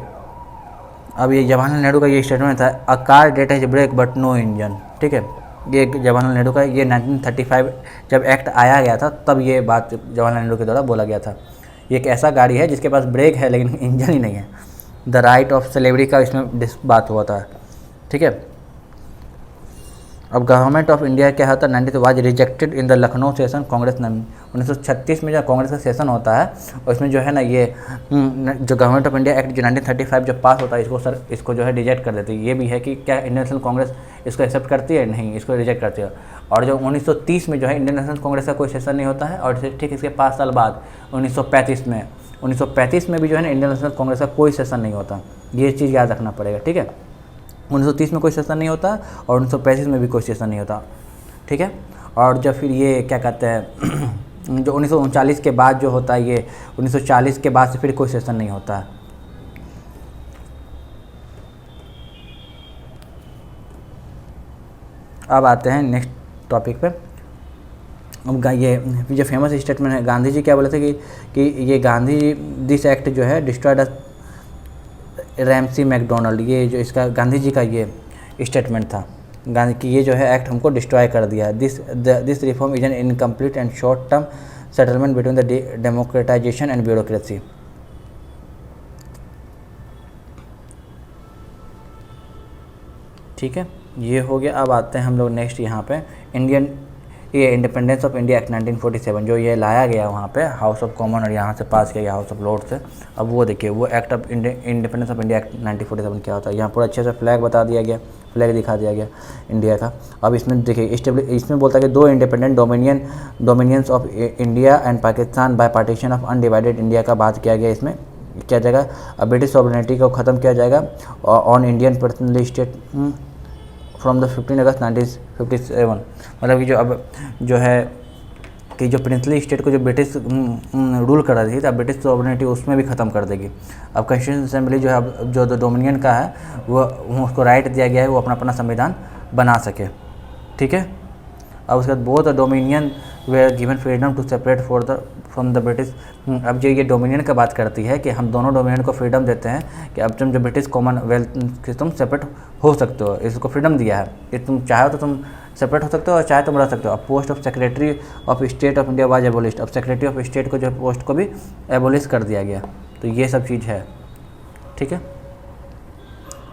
अब ये जवाहरलाल नेहरू का ये स्टेटमेंट था, a car date is break but no engine, ठीक है। ये जवाहरलाल नेहरू का ये 1935 जब एक्ट आया गया था तब ये बात जवाहरलाल नेहरू के द्वारा बोला गया था। ये एक ऐसा गाड़ी है जिसके पास ब्रेक है लेकिन इंजन ही नहीं है। द राइट ऑफ स्लेवरी का इसमें बात हुआ था, ठीक है। अब गवर्नमेंट ऑफ इंडिया क्या होता है 90 was rejected in the Lucknow session Congress 1936 में जो कांग्रेस का सेशन होता है और इसमें जो है ना ये जो गवर्नमेंट ऑफ इंडिया एक्ट जो 1935 जब पास होता है इसको जो है रिजेक्ट कर देती है। ये भी है कि क्या इंडियन नेशनल कांग्रेस इसको एक्सेप्ट करती है, नहीं, इसको रिजेक्ट करती है। और जो 1930 में जो है इंडियन नेशनल कांग्रेस का कोई सेशन नहीं होता है और ठीक इसके 5 साल बाद 1935 में भी जो है ना इंडियन नेशनल कांग्रेस का कोई सेशन नहीं होता। ये चीज़ याद रखना पड़ेगा, ठीक है। 1930 में कोई सेशन नहीं होता और 1935 में भी कोई सेशन नहीं होता, ठीक है। और जब फिर ये क्या कहते हैं जो 1939 के बाद जो होता है, ये 1940 के बाद से फिर कोई सेशन नहीं होता है। अब आते हैं नेक्स्ट टॉपिक पे। अब ये जो फेमस स्टेटमेंट है, गांधी जी क्या बोले थे कि ये गांधी दिस एक्ट जो है डिस्ट्रॉयड रैमसी मैकडोनल्ड, ये जो इसका गांधी जी का ये स्टेटमेंट था गांधी की, ये जो है एक्ट हमको डिस्ट्रॉय कर दिया। This reform is an incomplete and short term settlement between the democratisation and bureaucracy, ठीक है। ये हो गया। अब आते हैं हम लोग नेक्स्ट यहाँ पे इंडिपेंडेंस ऑफ इंडिया एक्ट 1947 जो ये लाया गया वहाँ पे हाउस ऑफ कॉमन और यहाँ से पास किया गया हाउस ऑफ लॉर्ड से। अब वो देखिए वो act of independence of India act 1947 क्या होता है। यहाँ पूरा अच्छे से फ्लैग बता दिया गया, फ्लैग दिखा दिया गया इंडिया का। अब इसमें देखिए इसमें बोलता है कि 2 independent dominions of India and Pakistan by partition of undivided India का बात किया गया। इसमें किया जाएगा ब्रिटिश सॉवरेनिटी को ख़त्म किया जाएगा on Indian personal state from the 15 अगस्त 1957। मतलब कि जो अब जो है कि जो प्रिंसली स्टेट को जो ब्रिटिश रूल कर रही थी तो ब्रिटिश सॉवरेनिटी उसमें भी ख़त्म कर देगी। अब कॉन्स्टिट्यूशन असेंबली जो है अब जो डोमिनियन का है वो उसको राइट दिया गया है वो अपना संविधान बना सके, ठीक है। अब उसके बाद both dominion were given freedom to separate from the British. अब जो ये डोमिनियन का बात करती है कि हम दोनों डोमिनियन को फ्रीडम देते हैं कि अब तुम जो ब्रिटिश कॉमनवेल्थ से तुम सेपरेट हो सकते हो, इसको फ्रीडम दिया है कि तुम चाहो तो तुम सेपरेट हो सकते हो और चाहे तुम रह सकते हो। अब post of secretary of state of India was एबोलिश्ड। अब सेक्रेटरी ऑफ स्टेट को जो पोस्ट को भी एबोलिश कर दिया गया। तो ये सब चीज़ है, ठीक है।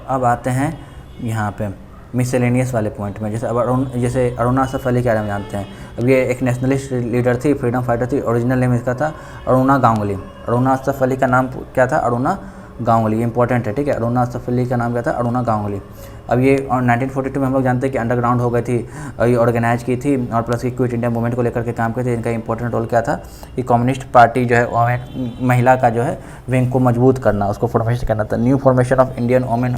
अब आते हैं यहाँ पे मिसलेनियस वाले पॉइंट में। जैसे अरुणा असफ अली के बारे में जानते हैं। अब ये एक नेशनलिस्ट लीडर थी, फ्रीडम फाइटर थी। ओरिजिनल नेम इसका था अरुणा गांगुली। अरुणा असफ अली का नाम क्या था? अरुणा गांगुली। इंपॉर्टेंट है, ठीक है। अरुणा असफ अली का नाम क्या था? अरुणा गांगुली। अब ये 1942 में हम लोग जानते हैं कि अंडरग्राउंड हो गई थी, ये ऑर्गेनाइज की थी और प्लस की क्विट इंडिया मूवमेंट को लेकर के काम किए थे। इनका इंपॉर्टेंट रोल क्या था कि कम्युनिस्ट पार्टी जो है महिला का जो है विंग को मजबूत करना, उसको फॉर्मेशन करना था। New formation of Indian women,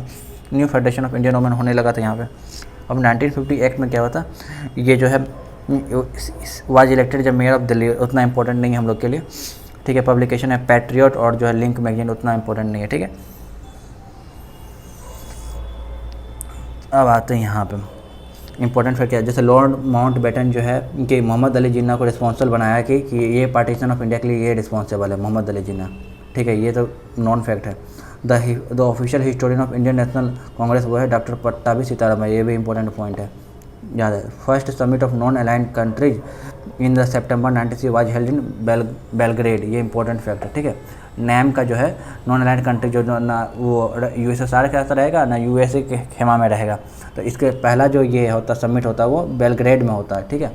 new federation of Indian women होने लगा था यहाँ पे। अब 1950 एक्ट में क्या हुआ था, ये जो है वाज इलेक्टेड जब मेयर ऑफ दिल्ली, उतना इंपॉर्टेंट नहीं है हम लोग के लिए, ठीक है। पब्लिकेशन है पैट्रियट और जो है लिंक मैगजीन, उतना इंपॉर्टेंट नहीं है, ठीक है। अब आते हैं यहाँ पे इंपॉर्टेंट फैक्ट क्या है। जैसे लॉर्ड माउंटबेटन जो है कि मोहम्मद अली जिन्ना को रिस्पॉन्सिबल बनाया कि ये पार्टीशन ऑफ इंडिया के लिए ये रिस्पॉन्सिबल है, मोहम्मद अली जिन्ना, ठीक है। ये तो नॉन फैक्ट है। The official historian of Indian national Congress वो है डॉक्टर पट्टाभी सीतारामन। ये भी इंपॉर्टेंट पॉइंट है, याद है। First summit of non aligned countries in the September 93 was held in Belgrade, ये इंपॉर्टेंट फैक्ट है, ठीक है। नैम का जो है नॉन अलाइड कंट्री जो ना वो यूएसएसआर के साथ रहेगा ना यूएसए के खेमा में रहेगा, तो इसके पहला जो ये होता समिट होता है वो बेलग्रेड में होता है, ठीक है।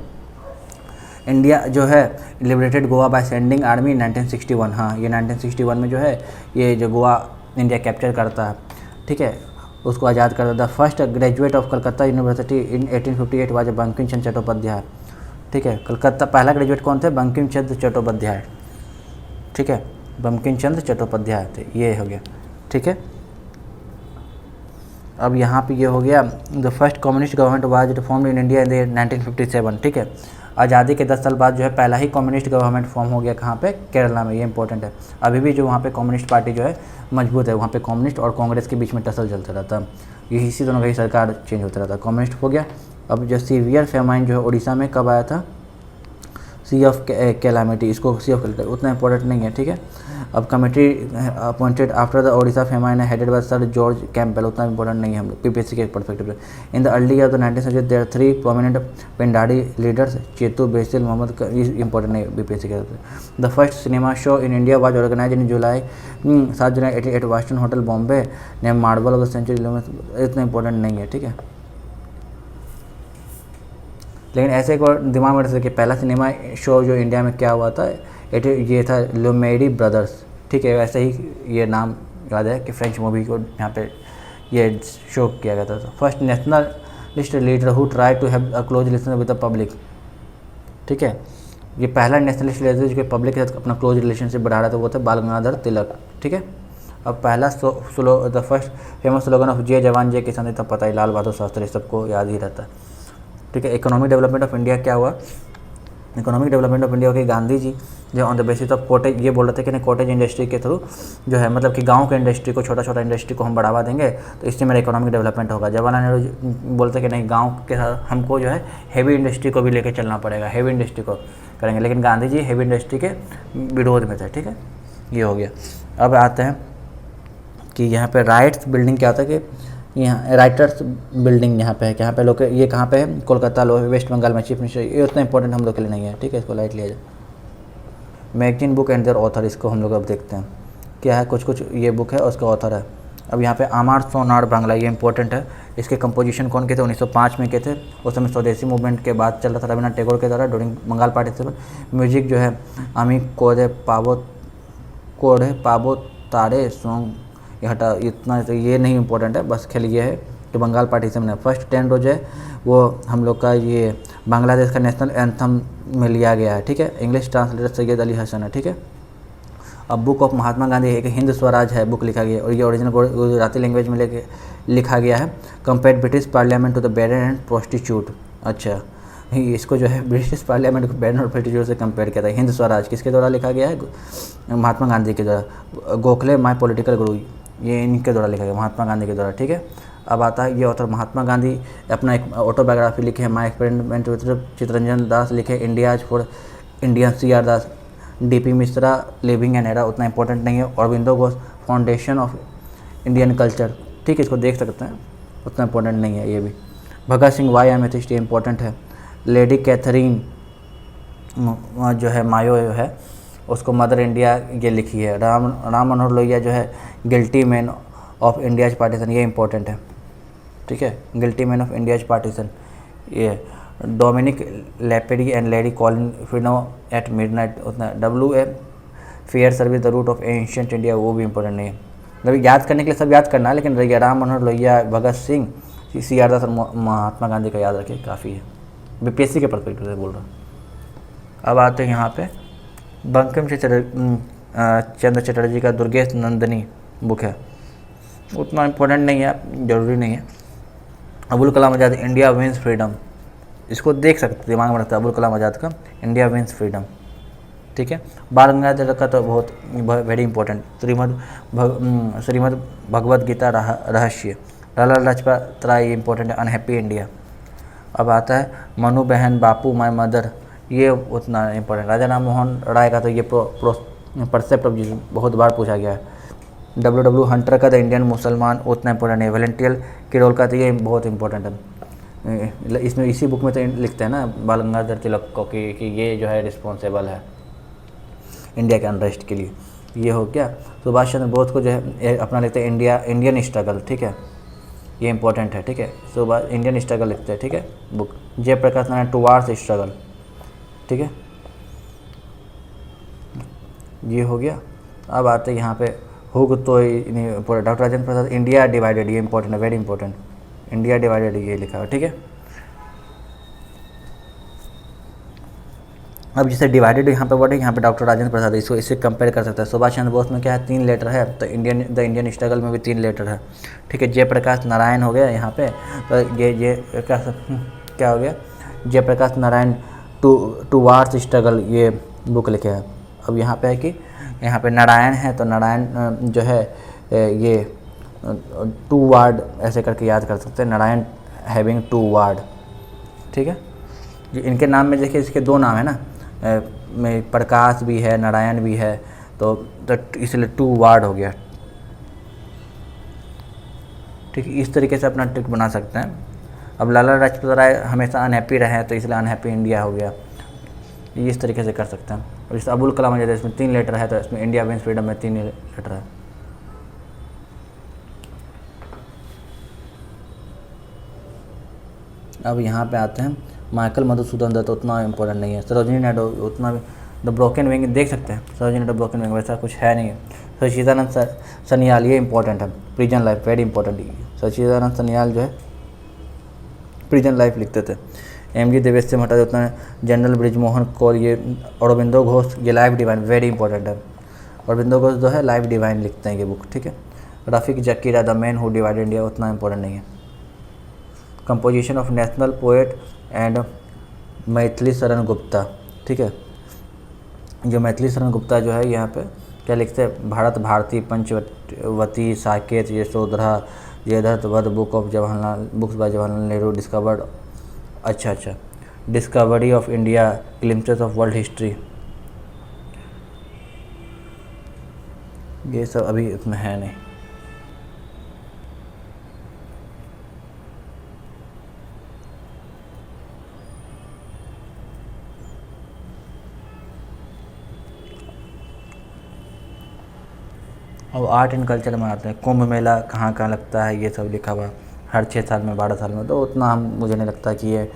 इंडिया जो है liberated Goa by sending army 1961, हाँ ये 1961 में जो है ये जो गोवा इंडिया कैप्चर करता है, ठीक है, उसको आज़ाद करता। The first graduate of Calcutta university in 1858 was Bankim Chandra Chattopadhyay, ठीक है। कलकत्ता पहला ग्रेजुएट कौन थे? बंकिम चंद्र चट्टोपाध्याय, ठीक है, बंकिम चंद्र चट्टोपाध्याय थे, ये हो गया, ठीक है। अब यहाँ पे ये हो गया the first communist government was formed in India in 1957, ठीक है। आज़ादी के 10 साल बाद जो है पहला ही कम्युनिस्ट गवर्नमेंट फॉर्म हो गया, कहाँ पे? केरला में, ये इंपॉर्टेंट है। अभी भी जो वहाँ पे कम्युनिस्ट पार्टी जो है मजबूत है, वहाँ पे कम्युनिस्ट और कांग्रेस के बीच में टसल चलता रहता है, यही इसी दोनों का ही सरकार चेंज होता रहता है। कम्युनिस्ट हो गया। अब जो सीवियर फेमाइन जो है उड़ीसा में कब आया था? सी ऑफ कैलामिटी, इसको सी ऑफ कैलामिटी उतना इंपॉर्टेंट नहीं है, ठीक है। अब committee appointed after the Odisha famine headed by sir George Campbell, उतना इंपॉर्टेंट नहीं है हम लोग पीपीएससी के perspective. In the early year of the 19th century there 3 prominent पेंडाडी लीडर्स, चेतू, बेसिल, मोहम्मद, इंपॉर्टेंट नहीं बीपीएससी के। The first cinema show in India was organise in July 7 July 1888 वास्टन hotel Bombay name marble of the century, इतना important नहीं है, ठीक है। लेकिन ऐसे एक और दिमाग में रख सकते कि पहला सिनेमा शो जो इंडिया में क्या हुआ था, ये था लुमेडी ब्रदर्स, ठीक है। वैसे ही ये नाम याद है कि फ्रेंच मूवी को यहाँ पे ये शो किया गया था। First nationalist leader who try to have a close relation with the public, ठीक है। ये पहला नेशनलिस्ट लीडर जो पब्लिक के साथ अपना क्लोज रिलेशनशिप बढ़ा रहा था वो था बाल गंगाधर तिलक, ठीक है। अब पहला the first famous slogan of जय जवान जय किसान, तब पता ही लाल बहादुर शास्त्री, सबको याद ही रहता है, ठीक है। इकोनॉमिक डेवलपमेंट ऑफ इंडिया क्या हुआ? इकोनॉमिक डेवलपमेंट ऑफ इंडिया के गांधी जी जो on the basis of cottage, ये बोल रहे थे कि नहीं कॉटेज इंडस्ट्री के थ्रू जो है मतलब कि गांव के इंडस्ट्री को, छोटा छोटा इंडस्ट्री को हम बढ़ावा देंगे तो इससे मेरा इकोनॉमिक डेवलपमेंट होगा। जवाहरलाल नेहरू बोलते कि नहीं गांव के साथ हमको जो है हेवी इंडस्ट्री को भी लेकर चलना पड़ेगा, हेवी इंडस्ट्री को करेंगे, लेकिन गांधी जी हेवी इंडस्ट्री के विरोध में थे, ठीक है। ये हो गया। अब आते हैं कि यहाँ पे राइट्स बिल्डिंग क्या होता है कि यहाँ राइटर्स बिल्डिंग यहाँ पे है, यहाँ पे लोग, ये कहाँ पे है? कोलकाता लो, वेस्ट बंगाल में चीफ मिनिस्टर, ये उतना इंपॉर्टेंट हम लोग के लिए नहीं है, ठीक है, इसको लाइट लिया जाए। Magazine book and their author, इसको हम लोग अब देखते हैं क्या है। कुछ ये बुक है और उसका ऑथर है। अब यहाँ पे आमार सोनार बांग्ला, ये इंपॉर्टेंट है। इसके कंपोजिशन कौन के थे? 1905 में के थे। उस समय स्वदेशी मूवमेंट के बाद चल रहा था रविन्द्रनाथ टैगोर के द्वारा ड्यूरिंग बंगाल पार्टिसिपेट। म्यूजिक जो है अमी कोडे पाबो तारे सॉन्ग, ये हटा, इतना तो ये नहीं इंपॉर्टेंट है, बस खेल ये है कि बंगाल पार्टिसिपेट ने फर्स्ट 10 रोज है वो हम लोग का ये बांग्लादेश का नेशनल एंथम में लिया गया है, ठीक है। इंग्लिश ट्रांसलेटर सैयद अली हसन है, ठीक है। अब बुक ऑफ महात्मा गांधी एक हिंद स्वराज है बुक लिखा गया और ये ओरिजिनल गुजराती लैंग्वेज में लिखा गया है। Compare British parliament to the barren and prostitute, अच्छा इसको जो है ब्रिटिश पार्लियामेंट को बैरन और प्रोस्टिट्यूट से कंपेयर किया था। हिंद स्वराज किसके द्वारा लिखा गया है? महात्मा गांधी के द्वारा। गोखले माई पॉलिटिकल गुरु, ये इनके द्वारा लिखा गया, महात्मा गांधी के द्वारा, ठीक है। अब आता है ये ऑथर महात्मा गांधी अपना एक ऑटोबायोग्राफी लिखे है, माई एक्सपेरिमेंट विद चितरंजन दास लिखे India's for Indian, CR Das. DP Mishra living an era, उतना इंपॉर्टेंट नहीं है। Aurobindo Ghosh foundation of Indian culture, ठीक है, इसको देख सकते हैं, उतना इंपॉर्टेंट नहीं है ये भी। भगत सिंह वाई एमेथिस्ट, ये इंपॉर्टेंट है। लेडी कैथरीन जो है मायो है, उसको मदर इंडिया ये लिखी है। राम मनोहर लोहिया जो है guilty man of India's partition, ये इंपॉर्टेंट है, ठीक है। Guilty man of India's partition, ये Dominique Lapierre and Larry Collins freedom at midnight, उतना। WA Fairservis the root of ancient India, वो भी इंपॉर्टेंट नहीं है। मतलब याद करने के लिए सब याद करना है, लेकिन राम मनोहर लोहिया, भगत सिंह, CR दास और महात्मा गांधी का याद रखिए, काफ़ी है। BPSC के परस्पेक्टिव से बोल रहा हूँ। अब आते हैं यहाँ पे बंकिम चंद्र चटर्जी का दुर्गेश नंदिनी बुक है, उतना इम्पोर्टेंट नहीं है, ज़रूरी नहीं है। Abul Kalam Azad India wins freedom, इसको देख सकते, दिमाग में रखता है अबुल कलाम आज़ाद का इंडिया विंस फ्रीडम, ठीक है। बाल गंगाधर का तो बहुत वेरी इंपॉर्टेंट, श्रीमद् भगवद गीता रहस्य। लाला लाजपत राय इंपॉर्टेंट है, अनहैप्पी इंडिया। अब आता है मनु बहन बापू माई मदर, ये उतना इंपॉर्टेंट। राजा राम मोहन राय का तो ये परसेप्ट ऑफ जीसस बहुत बार पूछा गया है। WW हंटर का द इंडियन मुसलमान, उतना इंपॉर्टेंट है। वैलेंटियल किरोल का तो ये बहुत इंपॉर्टेंट है। इसमें इसी बुक में तो लिखते हैं ना बाल गंगाधर तिलक को कि ये जो है रिस्पॉन्सिबल है इंडिया के अनरेस्ट के लिए। ये हो गया। सुभाष चंद्र बोस को जो है अपना लिखते हैं इंडियन स्ट्रगल, ठीक है, ये इंपॉर्टेंट है, ठीक है। सुभाष इंडियन स्ट्रगल लिखते हैं, ठीक है book. Jayaprakash Narayan towards struggle, ठीक है, ये हो गया। अब आते हैं यहाँ पे हुक तो doctor Rajendra Prasad India divided, ये इंपॉर्टेंट है, वेरी इंपॉर्टेंट, इंडिया डिवाइडेड ये लिखा है, ठीक है। अब जैसे डिवाइडेड यहाँ पे वर्ड है, यहाँ पे डॉक्टर राजेंद्र प्रसाद, इसको इससे कंपेयर कर सकते हैं। सुभाष चंद्र बोस में क्या है 3 लेटर है, तो द इंडियन स्ट्रगल में भी 3 लेटर है, ठीक है। जयप्रकाश नारायण हो गया यहाँ पे, तो ये क्या हो गया, जयप्रकाश नारायण टुवार्ड्स स्ट्रगल, ये बुक लिखे हैं। अब यहाँ पे है कि यहाँ पे नारायण है, तो नारायण जो है ये 2 वार्ड ऐसे करके याद कर सकते हैं, नारायण हैविंग 2 वार्ड, ठीक है। इनके नाम में देखिए इसके 2 नाम है ना, में प्रकाश भी है, नारायण भी है, तो इसलिए 2 वार्ड हो गया, ठीक है। इस तरीके से अपना ट्रिक बना सकते हैं। अब लाला लाजपत राय हमेशा अनहैप्पी रहे हैं, तो इसलिए अनहैप्पी इंडिया हो गया, ये इस तरीके से कर सकते हैं। और जैसे अबुल कलाम जैसे इसमें 3 लेटर है, तो इसमें इंडिया विंस फ्रीडम में 3 लेटर है। अब यहाँ पे आते हैं माइकल मधुसूदन दत्त, उतना इम्पोर्टेंट नहीं है। सरोजिनी नायडू उतना भी, द ब्रोकन विंग देख सकते हैं, सरोजिनी नायडू ब्रोकन विंग वैसा कुछ है नहीं है। सचिदानंद सन्याल, ये इंपॉर्टेंट है, prison life very important. Sachidanand Sanyal जो है प्रिजन लाइफ लिखते थे। एम जी देवेश से हटा देते हैं, जनरल ब्रिजमोहन कौर, ये अरबिंदो घोष, ये लाइफ डिवाइन वेरी इंपॉर्टेंट है। अरबिंदो घोष जो है लाइफ डिवाइन लिखते हैं ये बुक, ठीक है। Rafiq Zakaria, the man who divided India, उतना इंपॉर्टेंट नहीं है। Composition of national poet and Maithili Sharan Gupta, ठीक है। जो मैथिली शरण गुप्ता जो है यहाँ पे क्या लिखते हैं, भारत भारती, पंचवती, साकेत, यशोधरा, यथार्थ वध, book of Jawaharlal, books by Jawaharlal Nehru, discovered, अच्छा, discovery of India, glimpses of world history, ये सब अभी इसमें है नहीं। अब आर्ट एंड कल्चर में आते हैं। कुंभ मेला कहाँ कहाँ लगता है, ये सब लिखा हुआ हर 6 साल में, 12 साल में, तो उतना मुझे नहीं लगता कि ये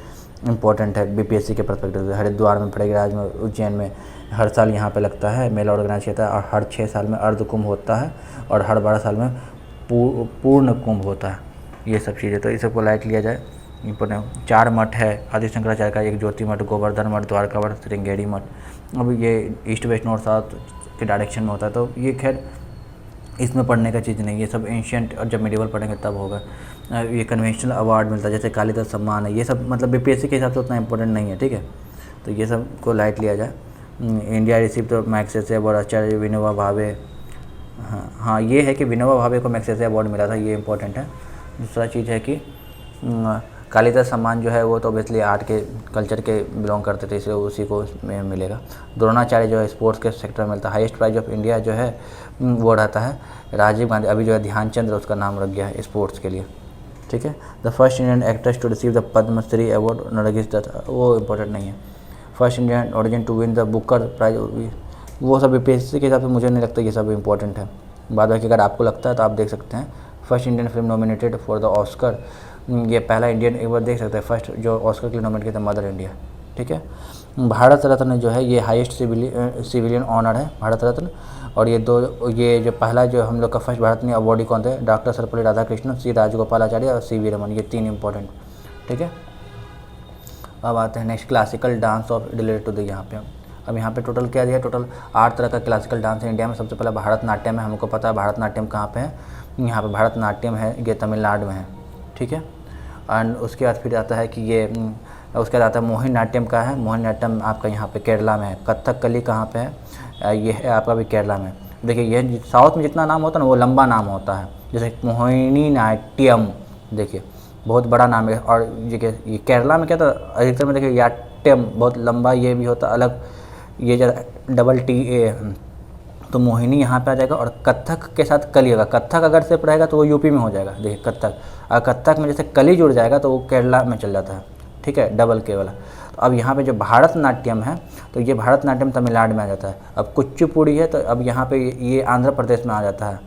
इम्पोर्टेंट है बीपीएससी के परस्पेक्टिव से। हरिद्वार में, प्रयागराज में, उज्जैन में हर साल यहाँ पे लगता है, मेला ऑर्गेनाइज किया है, और हर 6 साल में अर्ध कुंभ होता है, और हर 12 साल में पूर्ण कुंभ होता है, ये सब चीज़ें, तो इसे पोलाइट लिया जाए। इम्पोर्टेंट 4 मठ है आदि शंकराचार्य का, एक ज्योति मठ, गोवर्धन मठ, द्वारका मठ, श्रृंगेरी मठ। अब ये ईस्ट वेस्ट नॉर्थ साउथ के डायरेक्शन में होता है, तो ये खैर इसमें पढ़ने का चीज़ नहीं, ये सब एंशियंट, और जब मिडिवल पढ़ेंगे तब होगा। ये कन्वेंशनल अवार्ड मिलता है, जैसे कालिदास सम्मान है, ये सब मतलब बीपीएससी के हिसाब से उतना इंपॉर्टेंट नहीं है, ठीक है, तो ये सब को लाइट लिया जाए। इंडिया रिसीव तो मैग्सेसे अवार्ड, आचार्य विनोबा भावे, हाँ ये है कि विनोबा भावे को मैग्सेसे अवार्ड मिला था, ये इंपॉर्टेंट है। दूसरा चीज़ है कि कालिदास सम्मान जो है वो तो ऑब्वियसली आर्ट के कल्चर के बिलोंग करते थे, इसलिए उसी को में मिलेगा। द्रोणाचार्य जो है स्पोर्ट्स के सेक्टर में मिलता है। हाईएस्ट प्राइज ऑफ इंडिया जो है वो रहता है राजीव गांधी, अभी जो है ध्यानचंद उसका नाम रख गया है स्पोर्ट्स के लिए, ठीक है। The first Indian actress to receive the Padmashri award, Nargis Dutt, वो इंपॉर्टेंट नहीं है। First Indian origin to win the Booker prize, वो सब बीपीएससी के हिसाब से मुझे नहीं लगता ये सब इंपॉर्टेंट है। बाद बाकी अगर आपको लगता है तो आप देख सकते हैं। First Indian film nominated for the Oscar, ये पहला इंडियन, एक बार देख सकते हैं, फर्स्ट जो ऑस्कर के लिए नॉमिनेट किया था मदर इंडिया, ठीक है। भारत रत्न जो है ये हाईएस्ट सिविलियन ऑनर है, भारत रत्न। और ये जो पहला जो हम लोग का फर्स्ट भारत में अवार्डी कौन थे, डॉक्टर सर्वपल्ली राधाकृष्णन, सी राजगोपालाचार्य और सी वी रमन, ये 3 इंपॉर्टेंट, ठीक है। अब आते हैं next, classical dance of related to the, यहाँ पे अब यहाँ पे टोटल क्या दिया, टोटल 8 तरह का क्लासिकल डांस है इंडिया में। सबसे पहला भारतनाट्यम है, हमको पता है भारतनाट्यम कहाँ पे है, यहाँ पे भारतनाट्यम है, ये तमिलनाडु में है, ठीक है। एंड उसके बाद फिर आता है कि ये उसके बाद आता है मोहिनीअट्टम का है, मोहिनीअट्टम आपका यहाँ पे केरला में है। कथकली कहाँ पे है, ये है आपका भी केरला में। देखिए ये साउथ में जितना नाम होता है ना वो लंबा नाम होता है, जैसे मोहिनीअट्टम, देखिए बहुत बड़ा नाम है। और ये केरला में क्या था, अधिकतर में देखिए याट्यम बहुत लंबा ये भी होता अलग, ये जो डबल टी ए, तो मोहिनी यहाँ पे आ जाएगा, और कथक के साथ कली होगा। कथक अगर सिर्फ रहेगा तो वो यूपी में हो जाएगा, देखिए कथक। और कथक में जैसे कली जुड़ जाएगा तो वो केरला में चल जाता है, ठीक है, डबल के वाला। तो अब यहाँ पे जो भारतनाट्यम है तो ये भारतनाट्यम तमिलनाडु में आ जाता है। अब कुचिपुड़ी है तो अब यहाँ पे ये आंध्र प्रदेश में आ जाता है।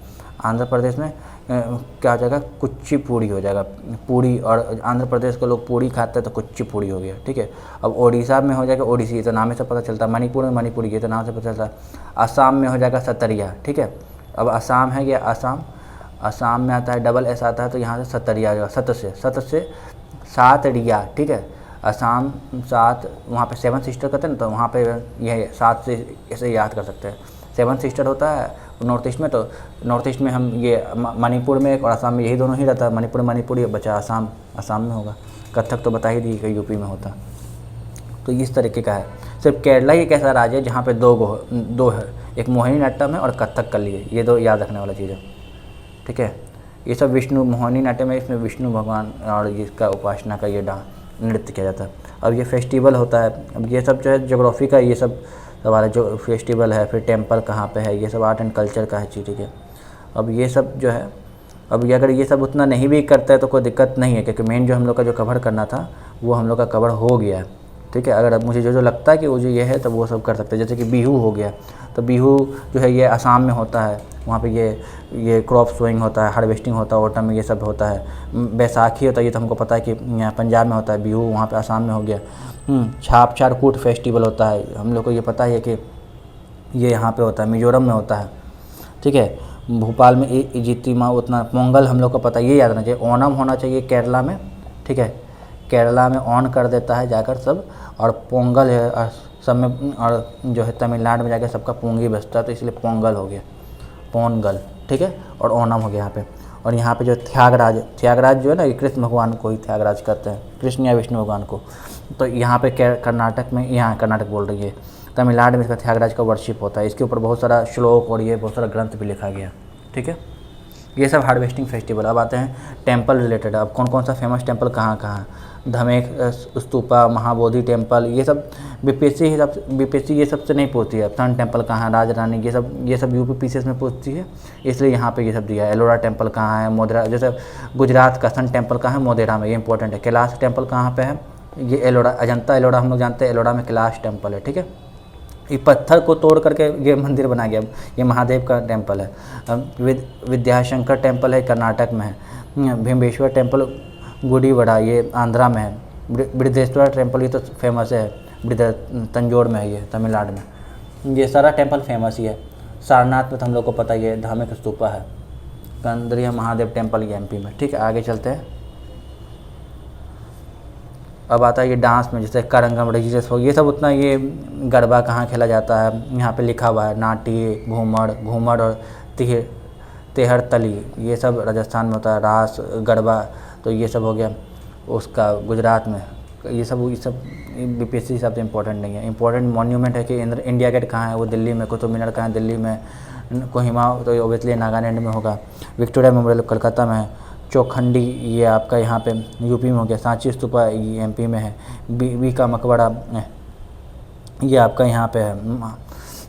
आंध्र प्रदेश में क्या हो जाएगा, कुचिपुड़ी हो जाएगा, पूड़ी। और आंध्र प्रदेश के लोग पूड़ी खाते हैं तो कुचिपुड़ी हो गया, ठीक है। अब ओडिशा में हो जाएगा ओडिसी, तो नाम से पता चलता है। मणिपुर में मणिपुरी, ये तो नाम से पता चलता है। असम में हो जाएगा सतरिया, ठीक है। अब असम है, ये असम, असम में आता है डबल एस आता है, तो यहाँ से सतरिया आ जाएगा। सत से सातरिया, ठीक है। असम 7, वहाँ पे 7 सिस्टर कहते हैं ना, तो वहाँ पे यह 7 से ऐसे याद कर सकते हैं। 7 सिस्टर होता है नॉर्थ ईस्ट में, तो नॉर्थ ईस्ट में हम ये मणिपुर में और असम में यही दोनों ही रहता है। मणिपुर मणिपुरी, बचा असम, असम में होगा। कथक तो बता ही दी कि यूपी में होता। तो इस तरीके का है। सिर्फ केरला ही एक ऐसा राज्य है जहाँ पे दो है, एक मोहिनीअट्टम है और कथक कली है। ये 2 याद रखने वाला चीज़ है, ठीक है। ये सब विष्णु, मोहिनीअट्टम है, इसमें विष्णु भगवान और इसका उपासना का ये नृत्य किया जाता है। अब ये फेस्टिवल होता है। अब ये सब जो है ज्योग्राफी का ये सब सवाल है, जो फेस्टिवल है, फिर टेम्पल कहाँ पे है, ये सब आर्ट एंड कल्चर का है चीज़, ठीक है। अब ये सब जो है, अब ये अगर ये सब उतना नहीं भी करता है तो कोई दिक्कत नहीं है, क्योंकि मेन जो हम लोग का जो कवर करना था वो हम लोग का कवर हो गया है, ठीक है। अगर अब मुझे जो लगता है कि वो जो ये है तो वो सब कर सकते हैं। जैसे कि बिहू हो गया, तो बिहू जो है ये असम में होता है, वहाँ पे ये क्रॉप सोइंग होता है, हार्वेस्टिंग होता है, ऑटम में ये सब होता है। बैसाखी होता है, ये तो हमको पता है कि यहाँ पंजाब में होता है। बिहू वहाँ पे असम में हो गया। छाप छारकूट फेस्टिवल होता है, हम लोग को ये पता है कि ये यहाँ पे होता है, मिजोरम में होता है, ठीक है। भोपाल में इजितिमा, उतना पोंगल हम लोग को पता है, ये याद रखना चाहिए। ओणम होना चाहिए केरला में, ठीक है। केरला में ऑन कर देता है जाकर सब, और पोंगल है और सब में, और जो है तमिलनाडु में जाकर सबका पोंगी बजता है, तो इसलिए पोंगल हो गया, पोंगल, ठीक है। और ओणम हो गया यहाँ पे। और यहाँ पे जो त्यागराज जो है ना, ये कृष्ण भगवान को ही त्यागराज करते हैं, कृष्ण या विष्णु भगवान को। तो यहाँ पे कर्नाटक में, यहाँ कर्नाटक बोल रही है, तमिलनाडु में इसका त्यागराज का वर्शिप होता है। इसके ऊपर बहुत सारा श्लोक और ये बहुत सारा ग्रंथ भी लिखा गया, ठीक है। ये सब हार्वेस्टिंग फेस्टिवल। अब आते हैं टेम्पल रिलेटेड। अब कौन कौन सा फेमस टेम्पल कहाँ कहाँ, धमेक स्तूपा, महाबोधि टेम्पल, ये सब बीपीएससी ये सब से नहीं पूछती है। सन टेम्पल कहाँ है, राज रानी, ये सब यूपीपीसीएस में पूछती है, इसलिए यहाँ पे ये सब दिया है। एलोरा टेम्पल कहाँ है, मोधेरा, जैसे गुजरात का सन टेम्पल कहाँ है, मोधेरा में, ये इंपॉर्टेंट है। कैलाश टेम्पल कहाँ पे है, ये एलोरा, अजंता एलोरा हम लोग जानते हैं, एलोरा में कैलाश टेम्पल है, ठीक है। ये पत्थर को तोड़ करके ये मंदिर बना गया। ये महादेव का टेम्पल है। विद्याशंकर टेम्पल है, कर्नाटक में है। भीमेश्वर टेम्पल गुड़ीवाड़ा, ये आंध्रा में है। बृहदेश्वर टेम्पल ये तो फेमस है, तंजौर में है, ये तमिलनाडु में। ये सारा टेम्पल फेमस ही है। सारनाथ में तो हम लोग को पता ही है, धार्मिक स्तूपा है। कंदरिया महादेव टेम्पल ये एमपी में, ठीक है। आगे चलते हैं। अब आता है ये डांस में, जैसे करंगम, रजिस्ट्रेस हो, ये सब उतना, ये गरबा कहाँ खेला जाता है, यहाँ पे लिखा हुआ है। नाटी, घूमर और तेहर तली, ये सब राजस्थान में होता है। रास, गरबा, तो ये सब हो गया उसका गुजरात में। ये सब बीपीएससी हिसाब से इंपॉर्टेंट नहीं है। इंपॉर्टेंट मॉन्यूमेंट है कि इंडिया गेट कहाँ है, वो दिल्ली में। कुतुब मीनार कहाँ है, दिल्ली में। कोहिमा तो ओबियसली नागालैंड में होगा। विक्टोरिया मेमोरियल कलकत्ता में है। चौखंडी ये आपका यहाँ पे यूपी में हो गया। सांची स्तूपा ये एमपी में है। बीबी का मकबरा ये आपका यहाँ पे है,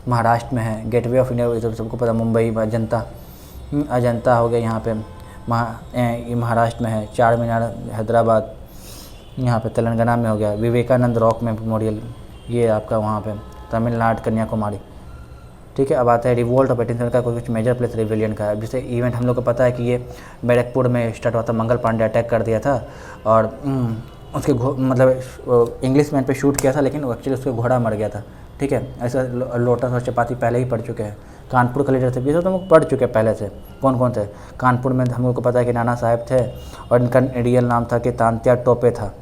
महाराष्ट्र में है। गेटवे ऑफ इंडिया ये तो सबको पता, मुंबई में। अजंता हो गया यहाँ पे, ये महाराष्ट्र में है। चार मीनार हैदराबाद, यहाँ पे तेलंगाना में हो गया। विवेकानंद रॉक मेमोरियल ये आपका वहाँ पे तमिलनाडु, कन्याकुमारी, ठीक है। अब आता है रिवोल्ट ऑफ 1870 का कुछ मेजर प्लेस रिविलियन का है। जैसे इवेंट हम लोग को पता है कि ये बैरकपुर में स्टार्ट हुआ था। मंगल पांडे अटैक कर दिया था और उसके मतलब इंग्लिश मैन पे शूट किया था, लेकिन एक्चुअली उसके घोड़ा मर गया था, ठीक है। ऐसा लोटस और चपाती पहले ही पढ़ चुके हैं। कानपुर का लीडर थे, ये सब तो हम पढ़ चुके हैं पहले से। कौन कौन थे कानपुर में, हम लोग को पता है कि नाना साहब थे और इनका रियल नाम था कि तात्या टोपे था।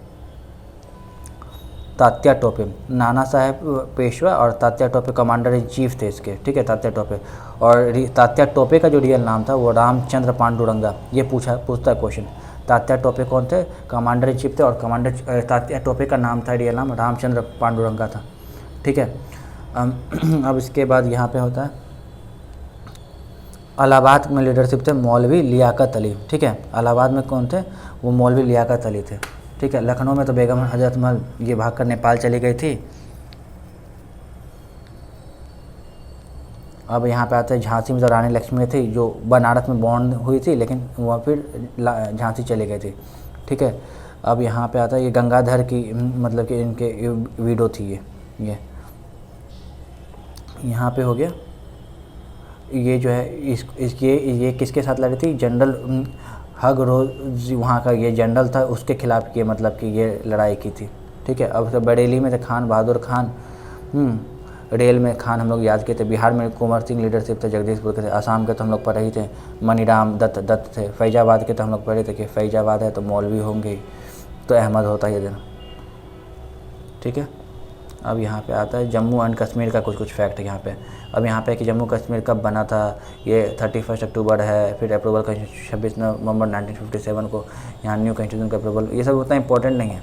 तात्या टोपे, नाना साहेब पेशवा और Tatya Tope commander in chief थे इसके, ठीक है। तात्या टोपे, और तात्या टोपे का जो रियल नाम था वो रामचंद्र पांडुरंगा। ये पूछता है क्वेश्चन। तात्या टोपे कौन थे, कमांडर इन चीफ थे, और कमांडर तात्या टोपे का नाम था, रियल नाम रामचंद्र पांडुरंगा था, ठीक है। अब इसके बाद यहाँ पे होता है इलाहाबाद में लीडरशिप थे मौलवी लियाकत अली, ठीक है। इलाहाबाद में कौन थे, वो मौलवी लियाकत अली थे, ठीक है। लखनऊ में तो बेगम हजरत महल ये भागकर नेपाल चली गई थी। अब यहाँ पे आते हैं झांसी में जो रानी लक्ष्मी थी, जो बनारस में बॉर्न हुई थी, लेकिन वह फिर झांसी चली गई थी। ठीक है, अब यहाँ पे आता है ये गंगाधर की, मतलब कि इनके विडो थी ये यहाँ पे हो गया। ये जो है ये किसके साथ लड़ी थी? जनरल हग रोज वहाँ का ये जनरल था, उसके खिलाफ ये मतलब कि ये लड़ाई की थी। ठीक है, अब तो बरेली में थे खान बहादुर खान, रेल में खान हम लोग याद किए थे, बिहार में कुंवर सिंह लीडरशिप थे, जगदीशपुर के थे, असम के तो हम लोग पढ़े ही थे, मनीराम दत्त थे, फैजाबाद के तो हम लोग पढ़े थे कि फैजाबाद है तो मौलवी होंगे, तो अहमद होता ये दिन। ठीक है, अब यहाँ पे आता है जम्मू एंड कश्मीर का कुछ फैक्ट यहाँ पे। अब यहाँ पे कि जम्मू कश्मीर कब बना था, ये 31 अक्टूबर है, फिर अप्रूवल का 26 नवंबर 1957 को यहाँ न्यू कॉन्स्टिट्यूशन का अप्रूवल। ये सब उतना इंपॉर्टेंट नहीं है।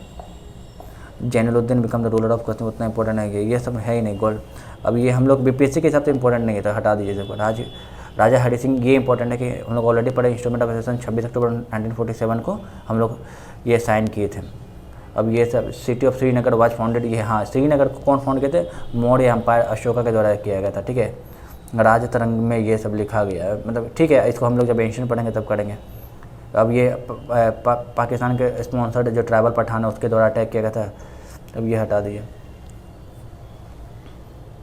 Zainuluddin become the ruler of Kashmir उतना इंपॉर्टेंट नहीं है, ये सब है ही नहीं गोल्ड। अब ये हम लोग बीपीएससी के हिसाब से इंपॉर्टेंट नहीं है, तो हटा दीजिए सब। राजा हरि सिंह ये इंपॉर्टेंट है कि हम लोग ऑलरेडी पढ़े, इंस्ट्रूमेंट ऑफ एसेसन 26 अक्टूबर 1947 को हम लोग ये साइन किए थे। अब ये सब city of Srinagar was founded, ये हाँ श्रीनगर को कौन फाउंड किए थे? मौर्य एम्पायर अशोका के द्वारा किया गया था। ठीक है, राज तरंग में ये सब लिखा गया है, मतलब ठीक है, इसको हम लोग जब एंशियंट पढ़ेंगे तब करेंगे। अब ये पाकिस्तान के स्पॉन्सर्ड जो ट्राइबल पठान है उसके द्वारा अटैक किया गया था, अब ये हटा दिए।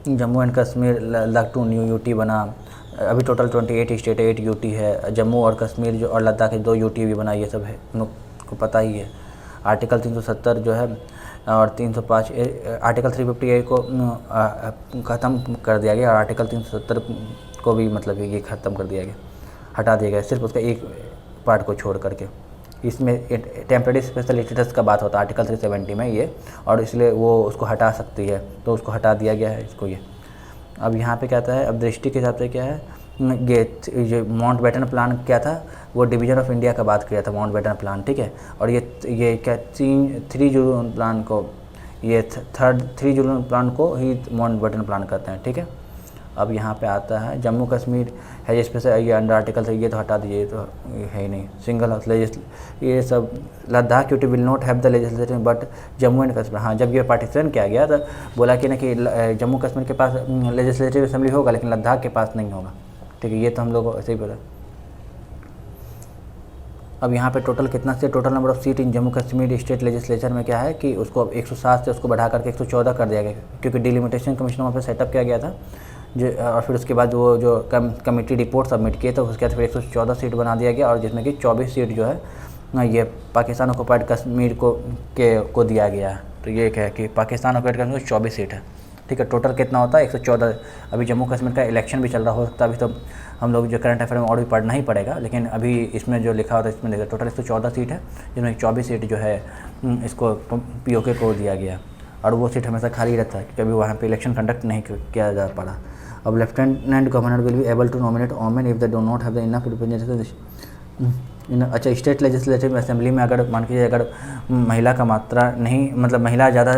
Jammu and Kashmir Ladakh new UT बना। अभी टोटल 28 स्टेट 8 यूटी है। जम्मू और कश्मीर जो और लद्दाख के 2 यूटी भी बना, ये सब है, हम लोग को पता ही है। आर्टिकल 370 जो है और 305 आर्टिकल 358 को ख़त्म कर दिया गया, और आर्टिकल 370 को भी मतलब ये ख़त्म कर दिया गया, हटा दिया गया, सिर्फ उसका एक पार्ट को छोड़ करके। इसमें टेम्परेरी स्पेशल स्टेटस का बात होता है आर्टिकल 370 में ये, और इसलिए वो उसको हटा सकती है, तो उसको हटा दिया गया है इसको ये। अब यहाँ पे क्या आता है, अब दृष्टि के हिसाब से क्या है, ये माउंटबेटन प्लान क्या था, वो डिवीज़न ऑफ इंडिया का बात किया था माउंटबेटन प्लान। ठीक है, और ये क्या 3 जून प्लान को, ये 3 जून प्लान को ही माउंटबेटन प्लान करते हैं। ठीक है, अब यहाँ पे आता है जम्मू कश्मीर है ये स्पेशल, ये अंडर आर्टिकल से, ये तो हटा दीजिए, ये तो है ही नहीं। सिंगल हाउस ये सब Ladakh UT will not have the legislative but Jammu and Kashmir. हाँ, जब ये पार्टीशन किया गया तो बोला कि ना कि जम्मू कश्मीर के पास लेजिस्लेटिव असेंबली होगा, लेकिन लद्दाख के पास नहीं होगा। ठीक है, ये तो हम लोग ऐसे ही बोला। अब यहाँ पे टोटल कितना से total number of seat in Jammu Kashmir state legislature में क्या है कि उसको अब 107 से उसको बढ़ा करके 114 कर दिया गया, क्योंकि डिलिमिटेशन कमीशन वहाँ पे सेटअप किया गया था जो, और फिर उसके बाद वो जो कमेटी रिपोर्ट सबमिट किए तो उसके बाद फिर 114 सीट बना दिया गया, और जिसमें कि 24 सीट जो है ये पाकिस्तान ऑक्युपाइड कश्मीर को दिया गया है। तो ये क्या है कि पाकिस्तान ऑक्युपाइड कश्मीर को 24 सीट है। ठीक है, टोटल कितना होता है 114। अभी जम्मू कश्मीर का इलेक्शन भी चल रहा हो सकता है, अभी तो हम लोग जो करंट अफेयर में और भी पढ़ना ही पड़ेगा, लेकिन अभी इसमें जो लिखा होता है इसमें देखिए टोटल 114 सीट है, जिसमें 24 सीट जो है इसको पीओके को दिया गया, और वो सीट हमेशा खाली रहता है क्योंकि अभी वहाँ पे इलेक्शन कंडक्ट नहीं किया जा पड़ा। अब lieutenant governor will be able to nominate women if they do not have the enough representation. अच्छा, स्टेट लेजिस्लेटिव असेंबली में अगर मान लीजिए अगर महिला का मात्रा नहीं, मतलब महिला ज़्यादा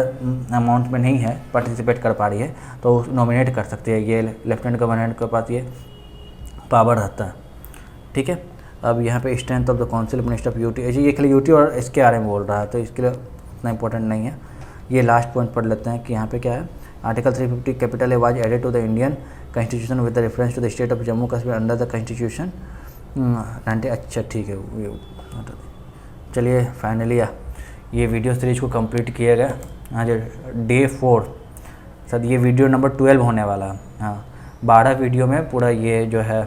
अमाउंट में नहीं है, पार्टिसिपेट कर पा रही है, तो नॉमिनेट कर सकती है। ये लेफ्टिनेंट गवर्नर के पास ये पावर रहता है। ठीक है, अब यहाँ पे strength of the council minister of UT, ये खाली यूटी और इसके बारे में बोल रहा है, तो इसके लिए उतना इंपॉर्टेंट नहीं है। ये लास्ट पॉइंट पढ़ लेते हैं कि यहाँ पे क्या है। Article 350 capital A was added to the Indian constitution with the reference to the state of Jammu Kashmir under the constitution 90। अच्छा ठीक है, चलिए फाइनली ये वीडियो सीरीज को कंप्लीट किया गया। आज डे 4 सर, ये वीडियो नंबर 12 होने वाला है। हाँ, 12 वीडियो में पूरा ये जो है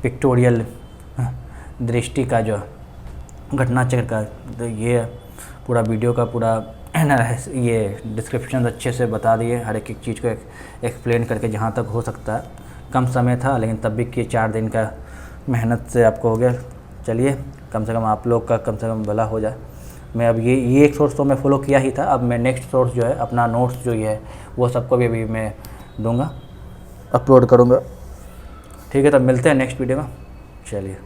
पिक्टोरियल दृष्टि का जो घटना चक्र का, तो ये पूरा वीडियो का पूरा ये डिस्क्रिप्शन अच्छे से बता दिए, हर एक चीज़ को एक्सप्लेन करके जहाँ तक हो सकता है। कम समय था लेकिन तब भी कि 4 दिन का मेहनत से आपको हो गया। चलिए, कम से कम आप लोग का कम से कम भला हो जाए। मैं अब ये एक सोर्स तो मैं फॉलो किया ही था, अब मैं नेक्स्ट सोर्स जो है अपना नोट्स जो ये है वो सबको भी अभी मैं दूंगा, अपलोड करूँगा। ठीक है, तब मिलते हैं नेक्स्ट वीडियो में। चलिए।